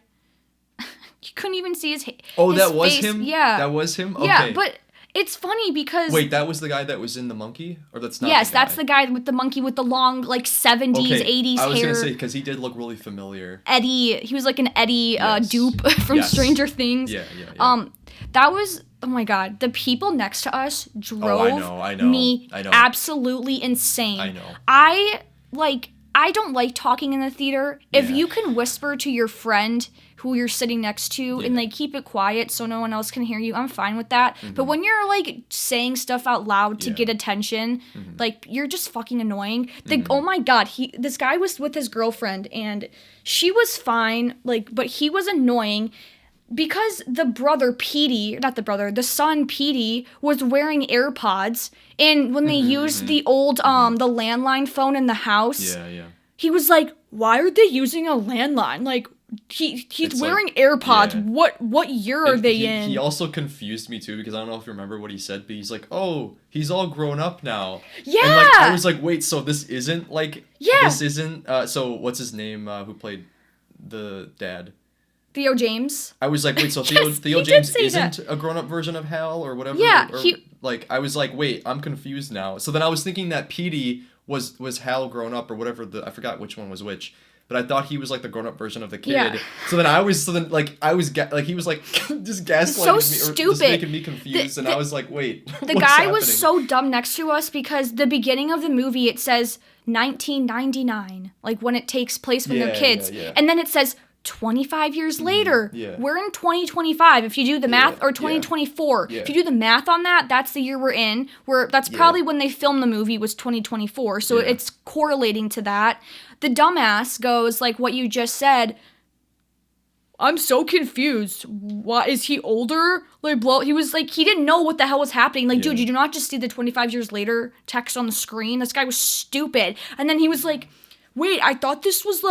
You couldn't even see his Oh, his that was face. him? Yeah. That was him? Okay. Yeah, but it's funny because... Wait, that was the guy that was in The Monkey? Or that's not Yes, the guy? that's the guy with the monkey with the long, like, 70s, 80s hair. I was going to say, because he did look really familiar. Eddie. He was like an Eddie dupe from Stranger Things. Yeah. That was... Oh my god. The people next to us drove me absolutely insane. I know. I don't like talking in the theater. If you can whisper to your friend who you're sitting next to and like keep it quiet so no one else can hear you, I'm fine with that. Mm-hmm. But when you're like saying stuff out loud to get attention, like you're just fucking annoying. Oh my god, this guy was with his girlfriend and she was fine, like, but he was annoying. Because the son Petey was wearing AirPods, and when they used the old the landline phone in the house, he was like, "Why are they using a landline? Like, he's wearing like, AirPods. What year are they in?" He also confused me too because I don't know if you remember what he said, but he's like, "Oh, he's all grown up now." Yeah. And like I was like, "Wait, so this isn't like this isn't so what's his name who played the dad?" Theo James. I was like, wait, so Theo James isn't a grown-up version of Hal or whatever? Yeah, I was like, wait, I'm confused now. So then I was thinking that Petey was Hal grown up or whatever. I forgot which one was which, but I thought he was like the grown-up version of the kid. Yeah. So then he was like just gaslighting so me stupid. Or just making me confused, and I was like, wait, the guy happening? Was so dumb next to us because the beginning of the movie it says 1999, like when it takes place when they're kids, and then it says 25 years later. We're in 2025 if you do the math, or 2024. If you do the math on that, that's the year we're in. That's probably when they filmed the movie was 2024, so it's correlating to that. The dumbass goes like what you just said, "I'm so confused. Why is he older?" Like, he was like, he didn't know what the hell was happening. Like, dude, you do not just see the 25 years later text on the screen. This guy was stupid. And then he was like, "Wait, I thought this was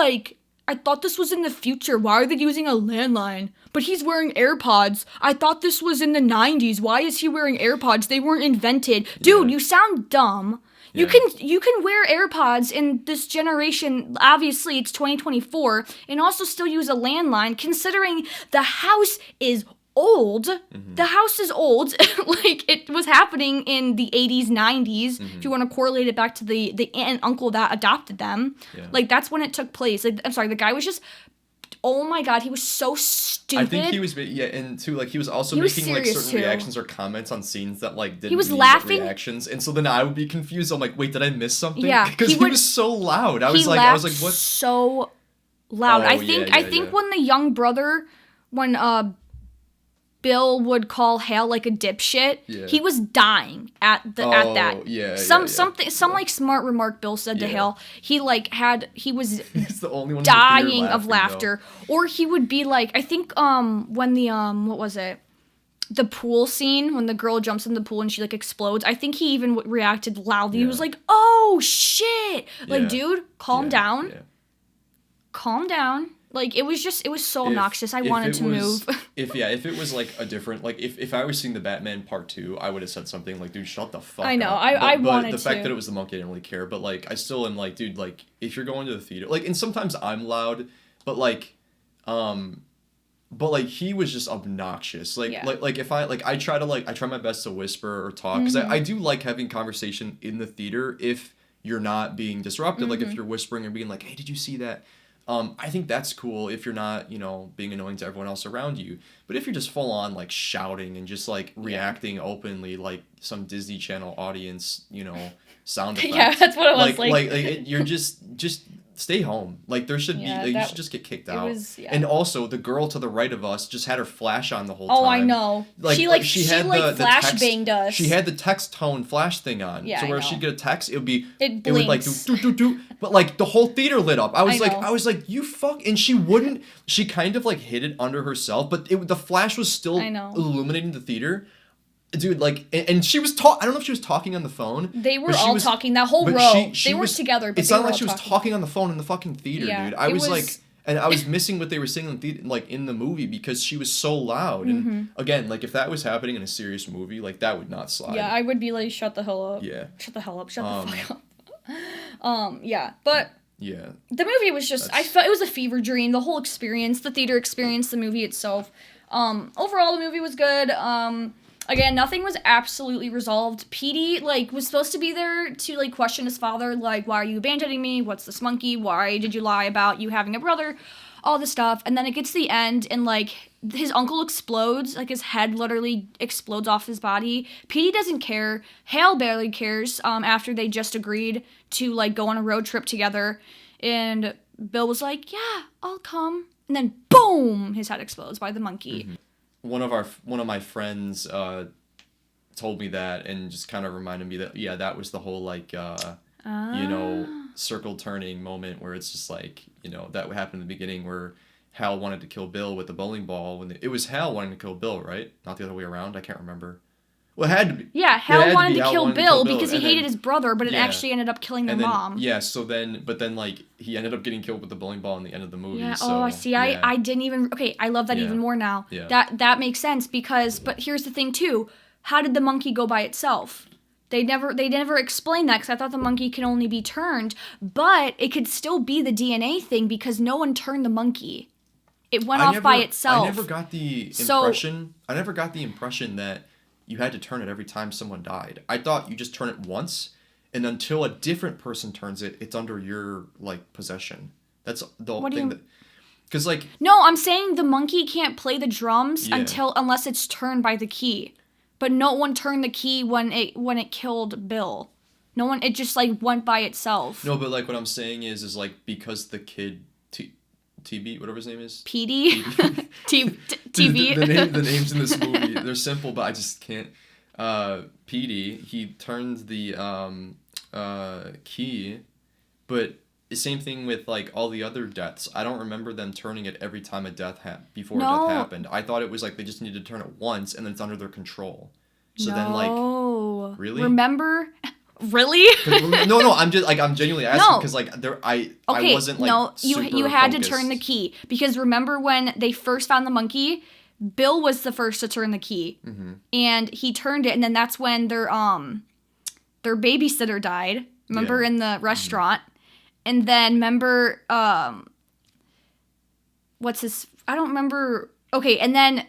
in the future. Why are they using a landline? But he's wearing AirPods. I thought this was in the 90s. Why is he wearing AirPods? They weren't invented." Dude, you sound dumb. You can wear AirPods in this generation. Obviously, it's 2024, and also still use a landline, considering the house is old. Mm-hmm. The house is old. Like, it was happening in the 80s, 90s, if you want to correlate it back to the aunt and uncle that adopted them. Like, that's when it took place. Like, I'm sorry, the guy was just oh my god, he was so stupid. I think he was, and too, like, he was also He was making, like, certain serious, too. reactions or comments on scenes that, like, didn't He was need laughing. reactions, and so then I would be confused. I'm like, wait, did I miss something? Yeah, Because he was so loud. I was like, what? So loud. Oh, I think when the young brother, when Bill would call Hale like a dipshit, he was dying at that. Some like smart remark Bill said to Hale. He was He's the only one dying of laughter. Though. Or he would be like, I think when the what was it? The pool scene when the girl jumps in the pool and she like explodes. I think he even reacted loudly. He was like, "Oh shit!" Like, dude, calm down. Yeah. Calm down. Like, it was so obnoxious. I wanted to move. if it was like a different, like, if I was seeing the Batman Part 2, I would have said something like, dude, shut the fuck up. I know, I wanted to. But the fact that it was the monkey, I didn't really care. But, like, I still am like, dude, like, if you're going to the theater, like, and sometimes I'm loud, but he was just obnoxious. Like, if I try my best to whisper or talk, because I do like having conversation in the theater if you're not being disruptive. Like, if you're whispering or being like, hey, did you see that? I think that's cool if you're not, being annoying to everyone else around you. But if you're just full on, like, shouting and just, like, reacting openly like some Disney Channel audience, sound effects. Yeah, that's what it was like. You're just stay home. Like, there should be, you should just get kicked out. And also, the girl to the right of us just had her flash on the whole time. Oh, I know. She had the flashbanged us. She had the text tone flash thing on. Yeah, so where she'd get a text, it would like do. But, like, the whole theater lit up. I was like, you fuck. And she kind of, like, hid it under herself, but the flash was still illuminating the theater. Dude, like, and she was I don't know if she was talking on the phone. They were all talking, that whole row. They were together, but it sounded like she was talking on the phone in the fucking theater, dude. I was like, and I was missing what they were saying in the theater, like, in the movie, because she was so loud. And again, like, if that was happening in a serious movie, like, that would not slide. Yeah, I would be like, shut the hell up. Yeah. Shut the hell up. Shut the fuck up. Yeah, but... Yeah. The movie was just, I felt it was a fever dream. The whole experience, the theater experience, the movie itself. Overall, the movie was good. Again, nothing was absolutely resolved. Petey, like, was supposed to be there to, like, question his father, like, why are you abandoning me? What's this monkey? Why did you lie about you having a brother? All this stuff. And then it gets to the end, and, like, his uncle explodes. Like, his head literally explodes off his body. Petey doesn't care. Hale barely cares, after they just agreed to, like, go on a road trip together. And Bill was like, yeah, I'll come. And then, boom, his head explodes by the monkey. Mm-hmm. One of my friends told me that, and just kind of reminded me that that was the whole, like, circle turning moment where it's just like, that happened in the beginning where Hal wanted to kill Bill with the bowling ball it was Hal wanting to kill Bill, right? Not the other way around. I can't remember. Well, it had to be. Yeah, Hal wanted to kill Bill because he hated his brother, but it actually ended up killing their mom. Yeah, but then, like, he ended up getting killed with the bowling ball in the end of the movie. Yeah, so, I didn't even... Okay, I love that even more now. Yeah. That makes sense because... But here's the thing, too. How did the monkey go by itself? They never explained that because I thought the monkey can only be turned, but it could still be the DNA thing because no one turned the monkey. It went off by itself. I never got the impression that you had to turn it every time someone died. I thought you just turn it once, and until a different person turns it, it's under your, like, possession. That's the whole thing. Because, like... No, I'm saying the monkey can't play the drums unless it's turned by the key. But no one turned the key when it killed Bill. No one... It just, like, went by itself. No, but, like, what I'm saying is like, because the kid... TB, whatever his name is. PD? TV. The names in this movie, they're simple, but I just can't. PD, he turned the key, but the same thing with, like, all the other deaths. I don't remember them turning it every time a death before a death happened. I thought it was, like, they just needed to turn it once, and then it's under their control. So then, like... Really? Remember... Really? No, I'm genuinely asking because I wasn't like you had to turn the key because remember when they first found the monkey, Bill was the first to turn the key, and he turned it, and then that's when their babysitter died. Remember in the restaurant, and then remember what's his? I don't remember. Okay, and then.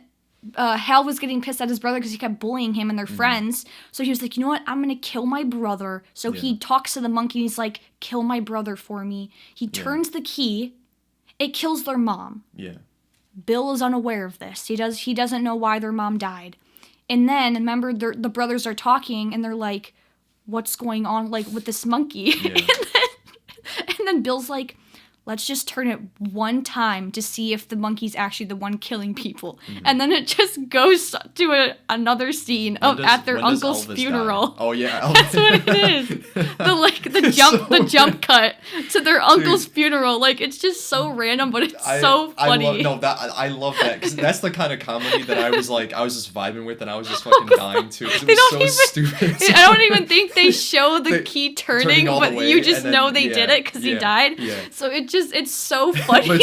Hal was getting pissed at his brother because he kept bullying him and their friends. So he was like, you know what? I'm going to kill my brother. So he talks to the monkey and he's like, kill my brother for me. He turns the key It kills their mom. Yeah. Bill is unaware of this. He doesn't know why their mom died. And then, remember, the brothers are talking, and they're like, what's going on, like, with this monkey? Yeah. and then Bill's like, let's just turn it one time to see if the monkey's actually the one killing people. Mm-hmm. And then it just goes to another scene at their uncle's funeral. Die? Oh yeah, Elvis. That's what it is. The jump cut to their uncle's funeral. Like, it's just so random, but it's so funny. I love that because that's the kind of comedy that I was just vibing with, and I was just fucking dying too. It was so stupid. I don't even think they show the key turning, but you just know they did it because he died. Yeah. So it's so funny. But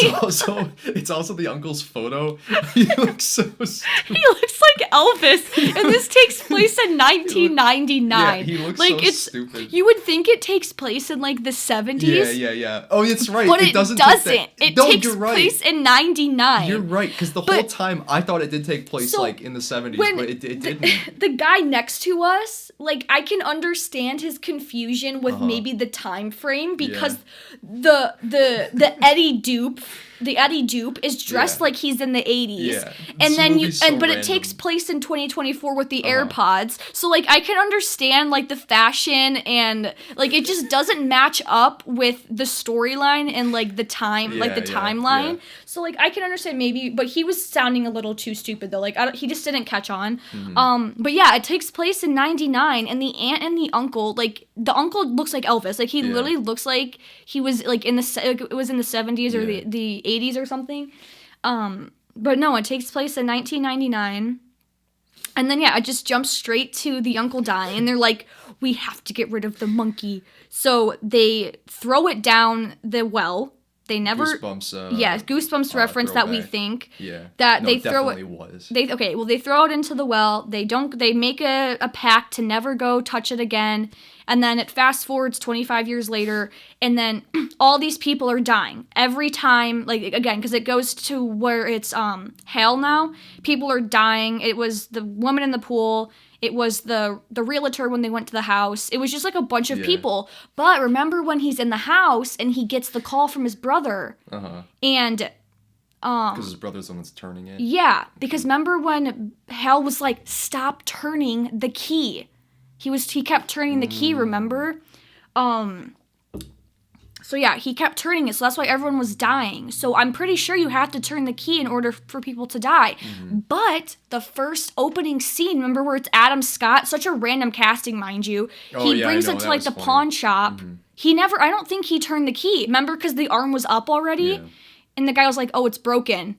it's also the uncle's photo. He looks so stupid. He looks like Elvis. And this takes place in 1999. He looks like, so stupid. You would think it takes place in like the 70s. Yeah. Oh, it's right. But it doesn't. It takes place in 99. You're right, because the whole time I thought it did take place like in the 70s, but it didn't. The guy next to us, like, I can understand his confusion with maybe the time frame because the Eddie Dupe is dressed like he's in the 80s. Yeah. And then but it takes place in 2024 with the AirPods. So like I can understand like the fashion and like it just doesn't match up with the storyline and like the timeline. Yeah. So like I can understand maybe, but he was sounding a little too stupid though. Like he just didn't catch on. Mm-hmm. But yeah, it takes place in 99 and the aunt and the uncle, like the uncle looks like Elvis. Like he literally looks like he was like it was in the 70s or the 80s or something. But no, it takes place in 1999. And then it just jumps straight to the uncle dying. And they're like, we have to get rid of the monkey. So they throw it down the well. They never Goosebumps reference that we think that they throw it was. They throw it into the well. They make a pact to never go touch it again. And then it fast forwards 25 years later, and then all these people are dying every time. Like again, because it goes to where it's hell now. People are dying. It was the woman in the pool. It was the realtor when they went to the house. It was just like a bunch of people. But remember when he's in the house and he gets the call from his brother. And because his brother's the one that's turning it. Yeah, because remember when Hal was like, stop turning the key. He kept turning the key, remember? So yeah, he kept turning it, so that's why everyone was dying. So I'm pretty sure you have to turn the key in order for people to die. Mm-hmm. But the first opening scene, remember where it's Adam Scott? Such a random casting, mind you. He brings it to like the pawn shop. Mm-hmm. I don't think he turned the key. Remember, because the arm was up already? Yeah. And the guy was like, oh, it's broken.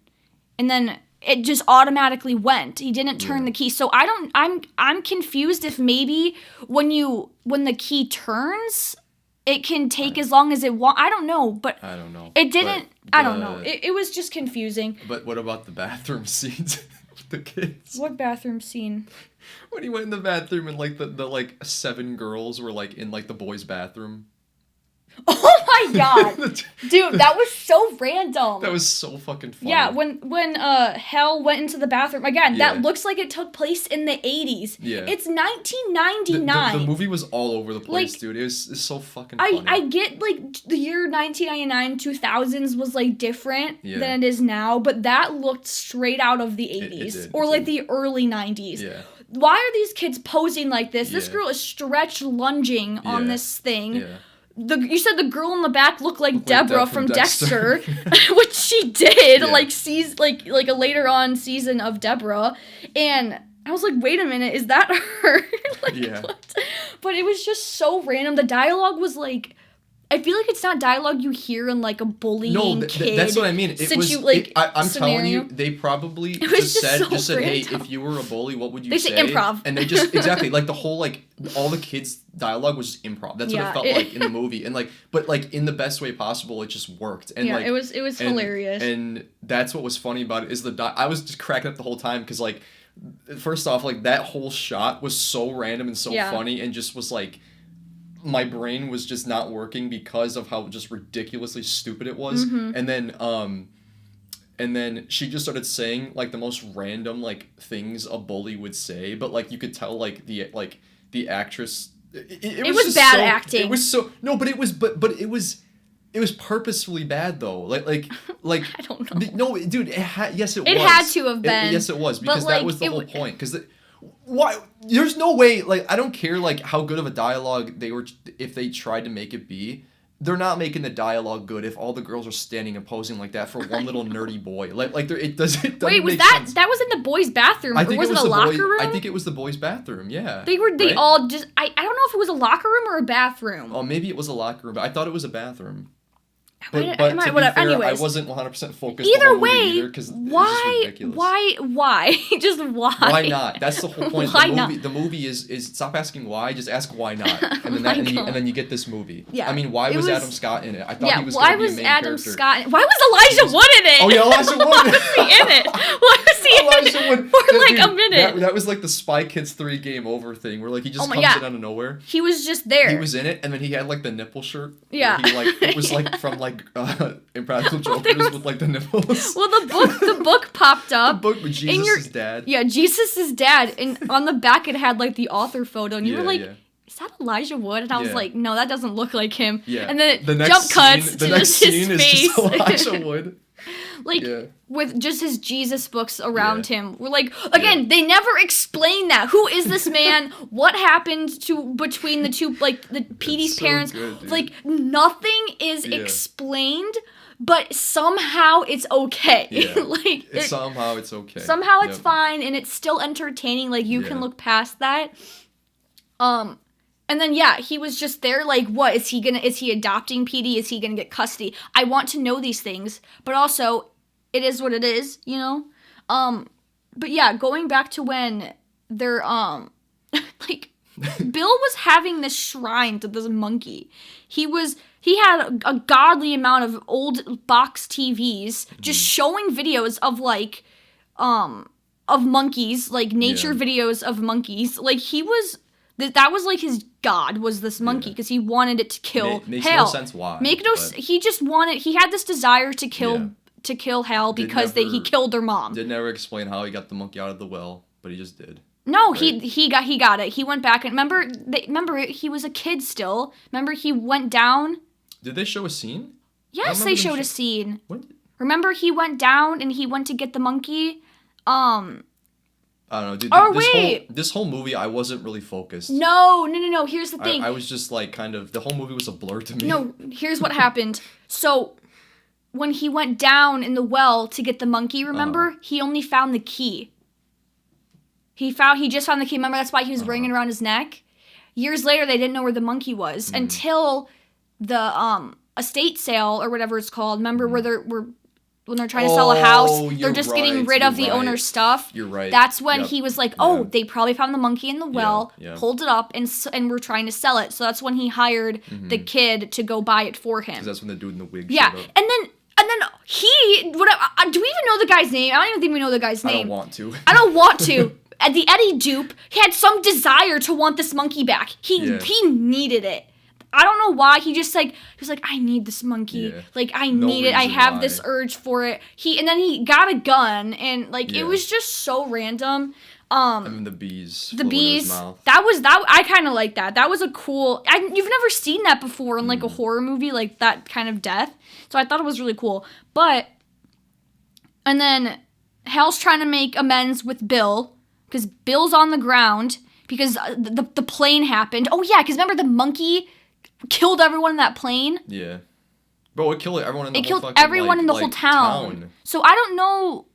And then it just automatically went. He didn't turn the key. So I'm confused if maybe when the key turns, it can take as long as it wants. I don't know, but I don't know. It didn't. I don't know. It was just confusing. But what about the bathroom scenes with the kids? What bathroom scene? When he went in the bathroom and like the like 7 girls were like in like the boys' bathroom. Oh my god. Dude, that was so random. That was so fucking funny. Yeah, when Hal went into the bathroom, again, that looks like it took place in the 80s. Yeah. It's 1999. The movie was all over the place, like, dude. It's so fucking funny. I get, like, the year 1999, 2000s was, like, different than it is now, but that looked straight out of the 80s. Or, like, the early 90s. Yeah. Why are these kids posing like this? This girl is stretch lunging on this thing. Yeah. You said the girl in the back looked like Deborah from Dexter, which she did, like a later on season of Deborah, and I was like, wait a minute, is that her? What? But it was just so random. The dialogue was like, I feel like it's not dialogue you hear in like a bullying kid. That's what I mean. I'm telling you, they probably just said, hey, if you were a bully, what would you say? They say improv. And they just, exactly, like the whole, like, all the kids' dialogue was just improv. That's what it felt like in the movie. And like, but like in the best way possible, it just worked. And like, it was hilarious. And that's what was funny about it is I was just cracking up the whole time because like, first off, like that whole shot was so random and so funny and just was like, my brain was just not working because of how just ridiculously stupid it was. Mm-hmm. And then she just started saying like the most random like things a bully would say, but like you could tell like the actress it was bad acting. It was so no, but it was It was purposefully bad though. Like I don't know. No, dude. Yes, it was. It had to have been. Yes, it was because But, like, that was the whole point. Because why? There's no way. Like, I don't care like how good of a dialogue they were if they tried to make it be. They're not making the dialogue good if all the girls are standing and posing like that for one little nerdy boy. Like it doesn't. Wait, was make that sense. that was in the boys' bathroom? I Or think was it was a the locker room? I think it was the boys' bathroom. Yeah. They right? all just. I don't know if it was a locker room or a bathroom. Oh, maybe it was a locker room, but I thought it was a bathroom. But Whatever. to be fair, Anyways, I wasn't 100% focused. either the whole way, movie either, 'cause it was just ridiculous. why? Just why? Why not? That's the whole point. Why the not? movie, the movie is stop asking why, just ask why not, and then and then you get this movie. Yeah. I mean, why was Adam Scott in it? I thought he was why going to be a was main Adam character. Scott? Why was Elijah Wood in it? Oh yeah, Elijah Wood. Why was he in it? Why was he in Elijah it Wood. for like Dude, a minute? That was like the Spy Kids 3 Game Over thing, where like he just Oh my- comes yeah. in out of nowhere. He was just there. He was in it, and then he had like the nipple shirt. where Yeah. He like it was like from like Impractical Jokers with like the nipples. Well, the book popped The up. book with Jesus' dad. Yeah, Jesus' dad, and on the back it had like the author photo, and you were like, yeah. "Is that Elijah Wood?" And I was Yeah. like, "No, that doesn't look like him." Yeah. And then The it next jump scene- cuts the to next just his scene is face, just Elijah Wood. like Yeah. with just his Jesus books around Yeah. him. We're like, again, they never explain that. Who is this man? What happened to between the two, like the Petey's so parents? good, dude. Like nothing is Yeah. explained, but somehow it's okay. Yeah. Like Somehow it's okay. somehow it's Yep. fine and it's still entertaining. Like you can Yeah. look past that. And then he was just there like, what is he adopting Petey? Is he gonna get custody? I want to know these things, but also it is what it is, you know? But yeah, going back to when they're like Bill was having this shrine to this monkey. He had a godly amount of old box TVs just showing videos of like of monkeys, like nature videos of monkeys. Like he was that was like his god was this monkey because he wanted it to kill Makes Hal. no sense why. He just wanted he had this desire to kill Hal because he killed their mom. Did never explain how he got the monkey out of the well, but he just did. No, Right. he got it. He went back and remember he was a kid still. Remember he went down. Did they show a scene? Yes, they showed a scene. What? Remember he went down and he went to get the monkey. I don't know, dude. Oh, wait. This whole movie, I wasn't really focused. No. Here's the thing. I was just like kind of the whole movie was a blur to me. No, here's what happened. So when he went down in the well to get the monkey, remember he only found the key. He just found the key. Remember that's why he was ringing around his neck. Years later, they didn't know where the monkey was until the estate sale or whatever it's called. Remember where when they're trying to sell a house, they're just getting rid of the owner's stuff. You're right. That's when he was like, "Oh, they probably found the monkey in the well, Yeah. pulled it up, and we're trying to sell it." So that's when he hired the kid to go buy it for him. 'Cause that's when the dude in the wig Yeah, showed up. and then do we even know the guy's name? I don't even think we know the guy's I name. don't want to. I don't want to. And the Eddie dupe, he had some desire to want this monkey back. He needed it. I don't know why. He was like, I need this monkey. Yeah. Like I No need it. I reason have why. this urge for it. And then he got a gun and like Yeah. it was just so random. And then the bees. The flew into his bees. mouth. That I kind of like that. That was a cool. You've never seen that before in like a horror movie, like that kind of death. So I thought it was really cool. And then Hal's trying to make amends with Bill because Bill's on the ground because the plane happened. Oh yeah, because remember the monkey killed everyone in that plane. Yeah. Bro, it killed everyone in the It whole killed fucking, everyone in the whole town. So I don't know.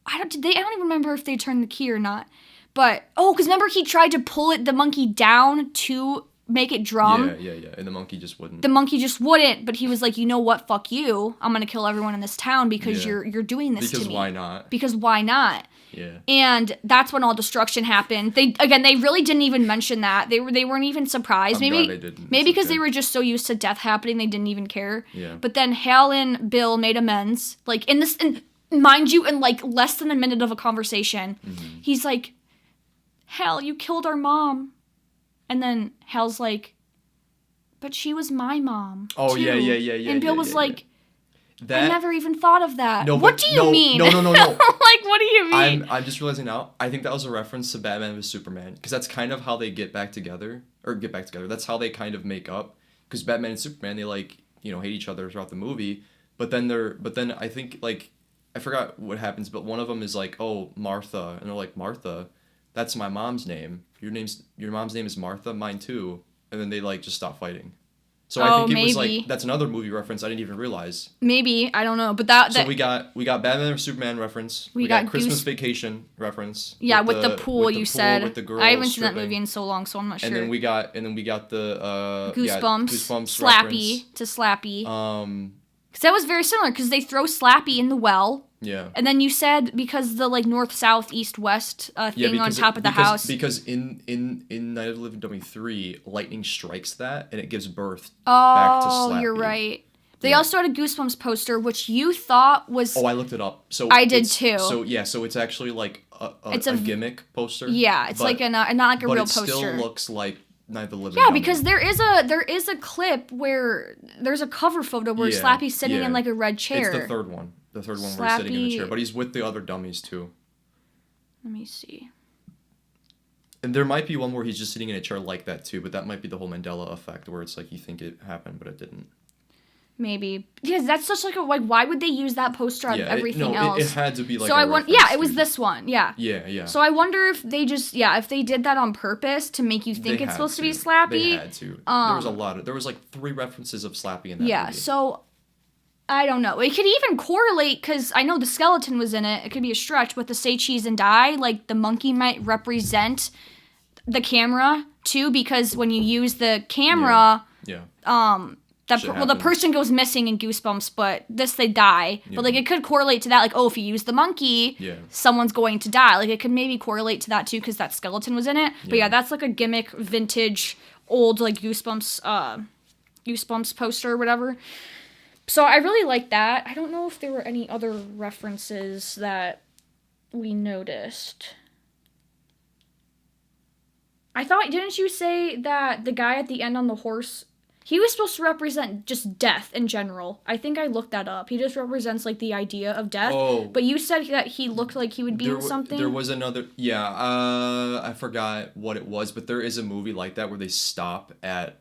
I don't even remember if they turned the key or not. But because remember he tried to pull the monkey down to make it drum. Yeah. And the monkey just wouldn't. The monkey just wouldn't, but he was like, you know what? Fuck you. I'm gonna kill everyone in this town because Yeah. you're doing this to me. Because why not? Because why not? Yeah. And that's when all destruction happened. They really didn't even mention that. They weren't even surprised. I'm maybe glad they didn't. maybe It's because okay. they were just so used to death happening, they didn't even care. Yeah. But then Hal and Bill made amends. Like in mind you, in like less than a minute of a conversation, he's like, "Hal, you killed our mom," and then Hal's like, "But she was my mom." Oh, too. yeah. And Bill was like, That, "I never even thought of that." No, What but- do you mean? No. Like, what do you mean? I'm just realizing now, I think that was a reference to Batman vs Superman, because that's kind of how they get back together. That's how they kind of make up. Because Batman and Superman, they like hate each other throughout the movie. But then I think like I forgot what happens, but one of them is like, oh, Martha, and they're like, Martha, that's my mom's name. Your mom's name is Martha, mine too. And then they like just stop fighting. So I think it was like that's another movie reference I didn't even realize. Maybe, I don't know, but so we got Batman or Superman reference. We got Christmas Vacation reference. Yeah, with the pool you said. With the girls I haven't seen stripping. that movie in so long, so I'm not sure. And then we got the Goosebumps Slappy reference. to Slappy. Because that was very similar, because they throw Slappy in the well. Yeah. And then you said because the like north, south, east, west thing on top of the house. Because in Night of the Living Dummy 3, lightning strikes that and it gives birth back to Slappy. Oh, you're right. They also had a Goosebumps poster, which you thought was... Oh, I looked it up. So I did too. So it's actually like a gimmick poster. Yeah, it's like not like a real poster. But it still looks like Night of the Living Dummy. Dummy. Because there is a clip where there's a cover photo where Slappy's sitting in like a red chair. It's the third one. The third one where he's sitting in the chair. But he's with the other dummies too. Let me see. And there might be one where he's just sitting in a chair like that too, but that might be the whole Mandela effect where it's like you think it happened, but it didn't. Maybe. Because that's such like a, like, why would they use that poster out of everything else? It had to be like it was this one, yeah. Yeah. So I wonder if they just, if they did that on purpose to make you think it's supposed to be Slappy. They had to. There was like 3 references of Slappy in that movie. Yeah, so I don't know. It could even correlate, because I know the skeleton was in it. It could be a stretch, but the Say Cheese and Die, like the monkey might represent the camera too, because when you use the camera, the person goes missing in Goosebumps, but they die. Yeah. But like it could correlate to that, like, oh, if you use the monkey, someone's going to die. Like it could maybe correlate to that too, because that skeleton was in it. But that's like a gimmick, vintage, old like Goosebumps poster or whatever. So I really like that. I don't know if there were any other references that we noticed. I thought, didn't you say that the guy at the end on the horse, he was supposed to represent just death in general? I think I looked that up. He just represents like the idea of death. Oh. But you said that he looked like he would be in something? There was another, I forgot what it was, but there is a movie like that where they stop at,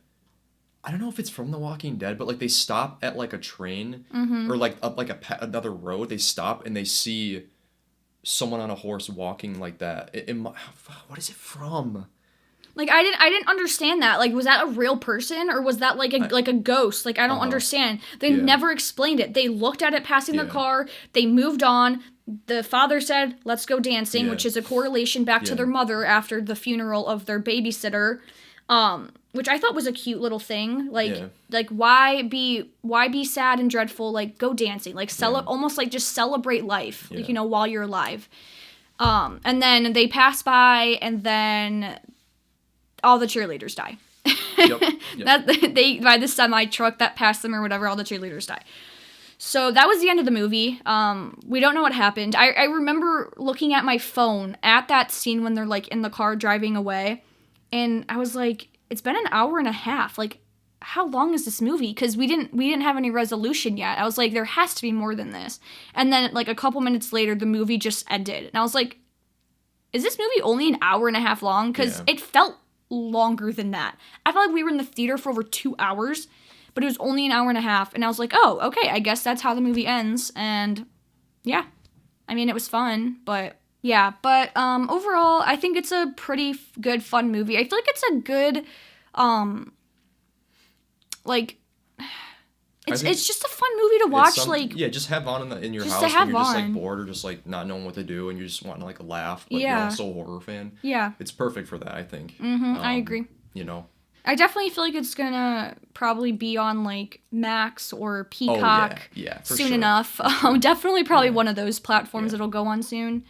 I don't know if it's from The Walking Dead, but like they stop at like a train or like up like another road. They stop and they see someone on a horse walking like that. What is it from? Like I didn't understand that. Like, was that a real person or was that like a ghost? Like I don't understand. They never explained it. They looked at it passing the car. They moved on. The father said, "Let's go dancing," which is a correlation back to their mother after the funeral of their babysitter. Which I thought was a cute little thing. Like why be sad and dreadful? Like go dancing. Like almost like just celebrate life. Yeah. Like, while you're alive. And then they pass by, and then all the cheerleaders die. Yep. They by the semi truck that passed them or whatever, all the cheerleaders die. So that was the end of the movie. We don't know what happened. I remember looking at my phone at that scene when they're like in the car driving away, and I was like, it's been an hour and a half. Like, how long is this movie? Because we didn't have any resolution yet. I was like, there has to be more than this. And then like a couple minutes later, the movie just ended, and I was like, is this movie only an hour and a half long? Because it felt longer than that. I felt like we were in the theater for over 2 hours, but it was only an hour and a half, and I was like, oh, okay, I guess that's how the movie ends. And yeah, I mean, it was fun, but overall I think it's a pretty good, fun movie. I feel like it's a good it's just a fun movie to watch. Just have on in your house when you're just like bored or just like not knowing what to do and you just want to like laugh, but you're also a horror fan. Yeah, it's perfect for that, I think. I agree. I definitely feel like it's gonna probably be on like Max or Peacock soon enough. Definitely probably one of those platforms it'll go on soon.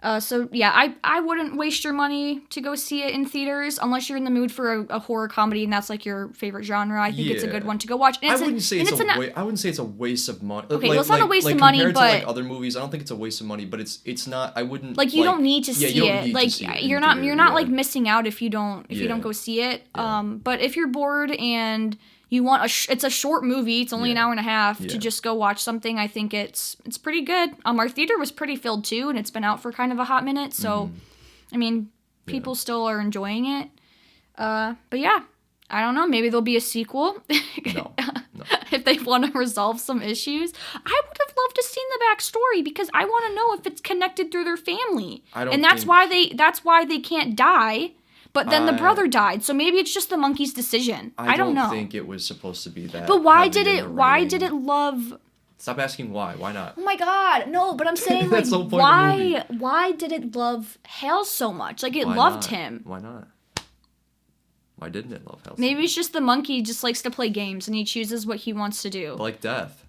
I wouldn't waste your money to go see it in theaters unless you're in the mood for a horror comedy and that's like your favorite genre. I think it's a good one to go watch. And I wouldn't say it's a waste of money. Okay, well, it's not a waste of money, but compared to like other movies, I don't think it's a waste of money. But it's not. I wouldn't like you don't need to see it. Like you're not like missing out if you don't go see it. Yeah. But if you're bored and you want it's a short movie, it's only an hour and a half to just go watch something, I think it's pretty good. Our theater was pretty filled too, and it's been out for kind of a hot minute, so I mean, people still are enjoying it. But yeah, I don't know, maybe there'll be a sequel. No. if they want to resolve some issues. I would have loved to seen the backstory because I want to know if it's connected through their family. And that's why they can't die. But then the brother died, so maybe it's just the monkey's decision. I don't know. I don't think it was supposed to be that. But why did it love? Stop asking why. Why not? Oh my god, no! But I'm saying like why did it love Hale so much? Like it loved him. Why not? Why didn't it love Hale? Maybe it's just the monkey just likes to play games and he chooses what he wants to do. Like death.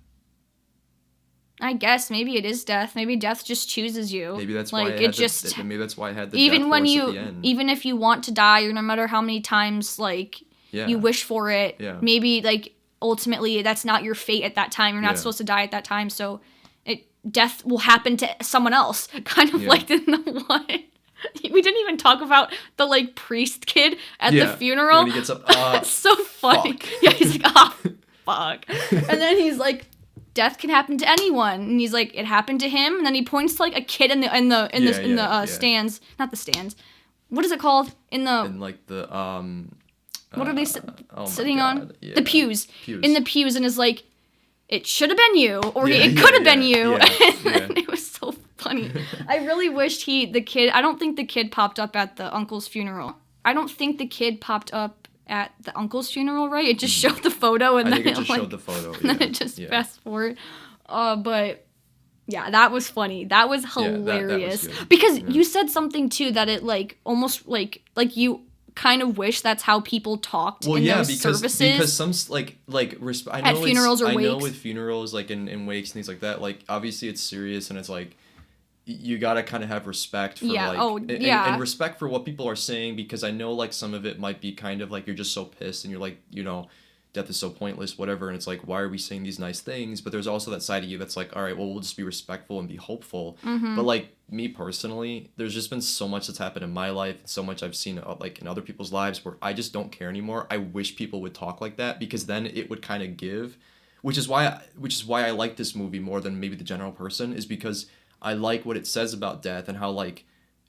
I guess maybe it is death. Maybe death just chooses you. Maybe that's like why maybe that's why I had the even death when force you at the end. even if you want to die, or no matter how many times like you wish for it, maybe like ultimately that's not your fate at that time. You're not supposed to die at that time, so death will happen to someone else. Kind of like in the one. We didn't even talk about the like priest kid at the funeral. When he gets up, so funny. Fuck. Yeah, he's like, fuck. And then he's like, death can happen to anyone, and he's like, it happened to him, and then he points to like a kid in the stands, not the stands. What is it called? In like the what are they sitting on? Yeah. The pews. In the pews, and is like, it should have been you, or it could have been you. And it was so funny. I really wished the kid. I don't think the kid popped up at the uncle's funeral. At the uncle's funeral, right? It just showed the photo, and then it just showed the photo. And then it just fast forward. But yeah, that was funny. That was hilarious. That was because you said something too that it like almost like you kind of wish that's how people talked in those services. Because some I know at funerals or wakes. I know with funerals like in wakes and things like that. Like obviously it's serious and it's like. You gotta kind of have respect for and respect for what people are saying, because I know like some of it might be kind of like you're just so pissed and you're like, death is so pointless, whatever, and it's like, why are we saying these nice things? But there's also that side of you that's like, all right, well, we'll just be respectful and be hopeful. But like me personally, there's just been so much that's happened in my life, so much I've seen like in other people's lives where I just don't care anymore. I wish people would talk like that, because then it would kind of give, which is why I like this movie more than maybe the general person, is because I like what it says about death and how like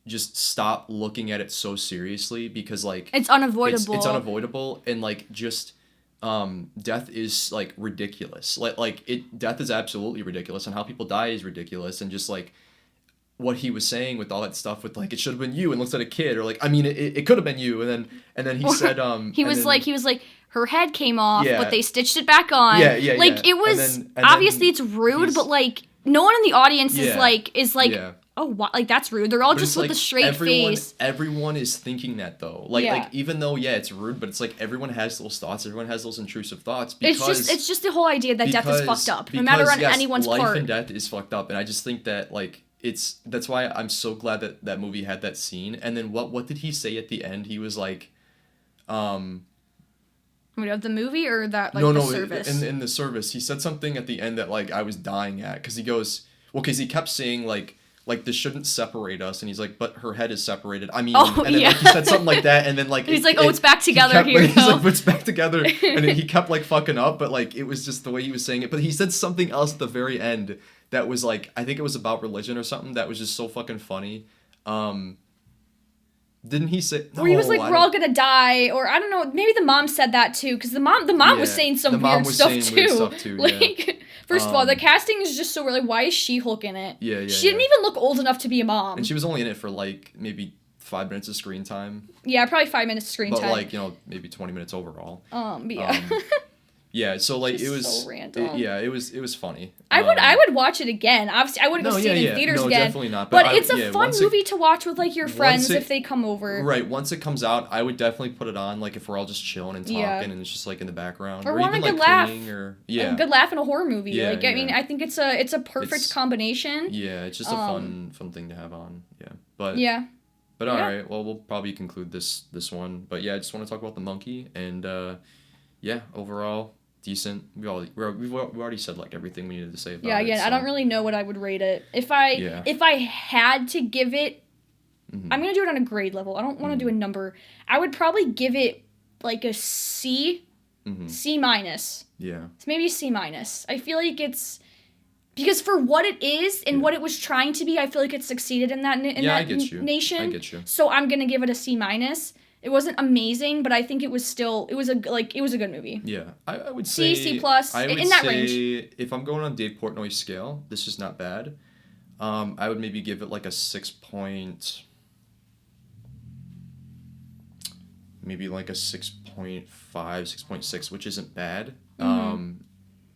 just stop looking at it so seriously, because like it's unavoidable. It's unavoidable, and like just death is like ridiculous. Death is absolutely ridiculous, and how people die is ridiculous, and just like what he was saying with all that stuff with like it should have been you and looks at a kid, or like I mean it could have been you, and then he said he was like her head came off but they stitched it back on. It was and obviously it's rude, but like no one in the audience is like oh, what? Like that's rude. They're all just with a straight face. Everyone is thinking that though. Like even though it's rude, but it's like everyone has those thoughts. Everyone has those intrusive thoughts. Because it's just the whole idea that death is fucked up, no matter on anyone's part. Life and death is fucked up, and I just think that like that's why I'm so glad that movie had that scene. And then what did he say at the end? He was like, Wait, of the movie or that like the service? In the service, he said something at the end that like I was dying at, because he goes, because he kept saying like this shouldn't separate us, and he's like, but her head is separated. I mean, and then like he said something like that, and then like he's like, it's back together here. He's like, it's back together, and then he kept like fucking up, but like it was just the way he was saying it. But he said something else at the very end that was like, I think it was about religion or something, that was just so fucking funny. Didn't he say? No, where he was like, "We're all gonna die," or I don't know. Maybe the mom said that too, because the mom was saying some weird stuff too. Like, first of all, the casting is just so weird. Like, why is She-Hulk in it? She didn't even look old enough to be a mom, and she was only in it for like maybe 5 minutes of screen time. Yeah, probably 5 minutes of screen time. But like maybe 20 minutes overall. Yeah, so like it was so random. It was funny. I would watch it again. Obviously, I wouldn't go see it in theaters again. No, definitely not. But it's a fun movie to watch with like your friends if they come over. Right, once it comes out, I would definitely put it on like if we're all just chilling and talking and it's just like in the background, or want even a good like laugh, a good laugh in a horror movie. Yeah, like I mean, I think it's a perfect combination. Yeah, it's just a fun thing to have on. Yeah, but all right. Well, we'll probably conclude this one. But yeah, I just want to talk about the monkey, and overall. Decent. We've already said like everything we needed to say about it. Yeah, again, so. I don't really know what I would rate it. If I had to give it, I'm gonna do it on a grade level. I don't want to do a number. I would probably give it like a C, C minus. Yeah. It's maybe a C minus. I feel like it's because for what it is and what it was trying to be, I feel like it succeeded in that nation. I get you. So I'm gonna give it a C minus. It wasn't amazing, but I think it was a good movie. Yeah, I would say C plus in that range. If I'm going on Dave Portnoy's scale, this is not bad. I would maybe give it like a 6.5, maybe like a 6.5, 6.6, which isn't bad.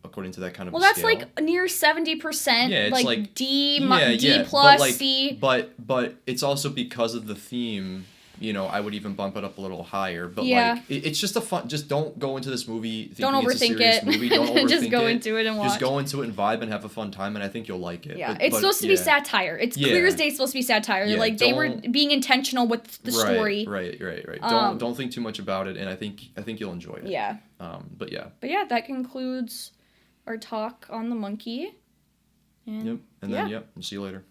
According to that kind of that's scale. like near 70%. Yeah, it's like D, yeah, D plus, but C. But it's also because of the theme. You know, I would even bump it up a little higher. But like, it's just a fun. Just don't go into this movie thinking don't overthink it's a serious it. movie. Don't overthink just go into it and watch. Just go into it and vibe and have a fun time, and I think you'll like it. Yeah, it's supposed to be satire. It's clear as day supposed to be satire. Yeah, like they were being intentional with the story. Right. Don't think too much about it, and I think you'll enjoy it. Yeah. But yeah, that concludes our talk on The Monkey. And then, see you later.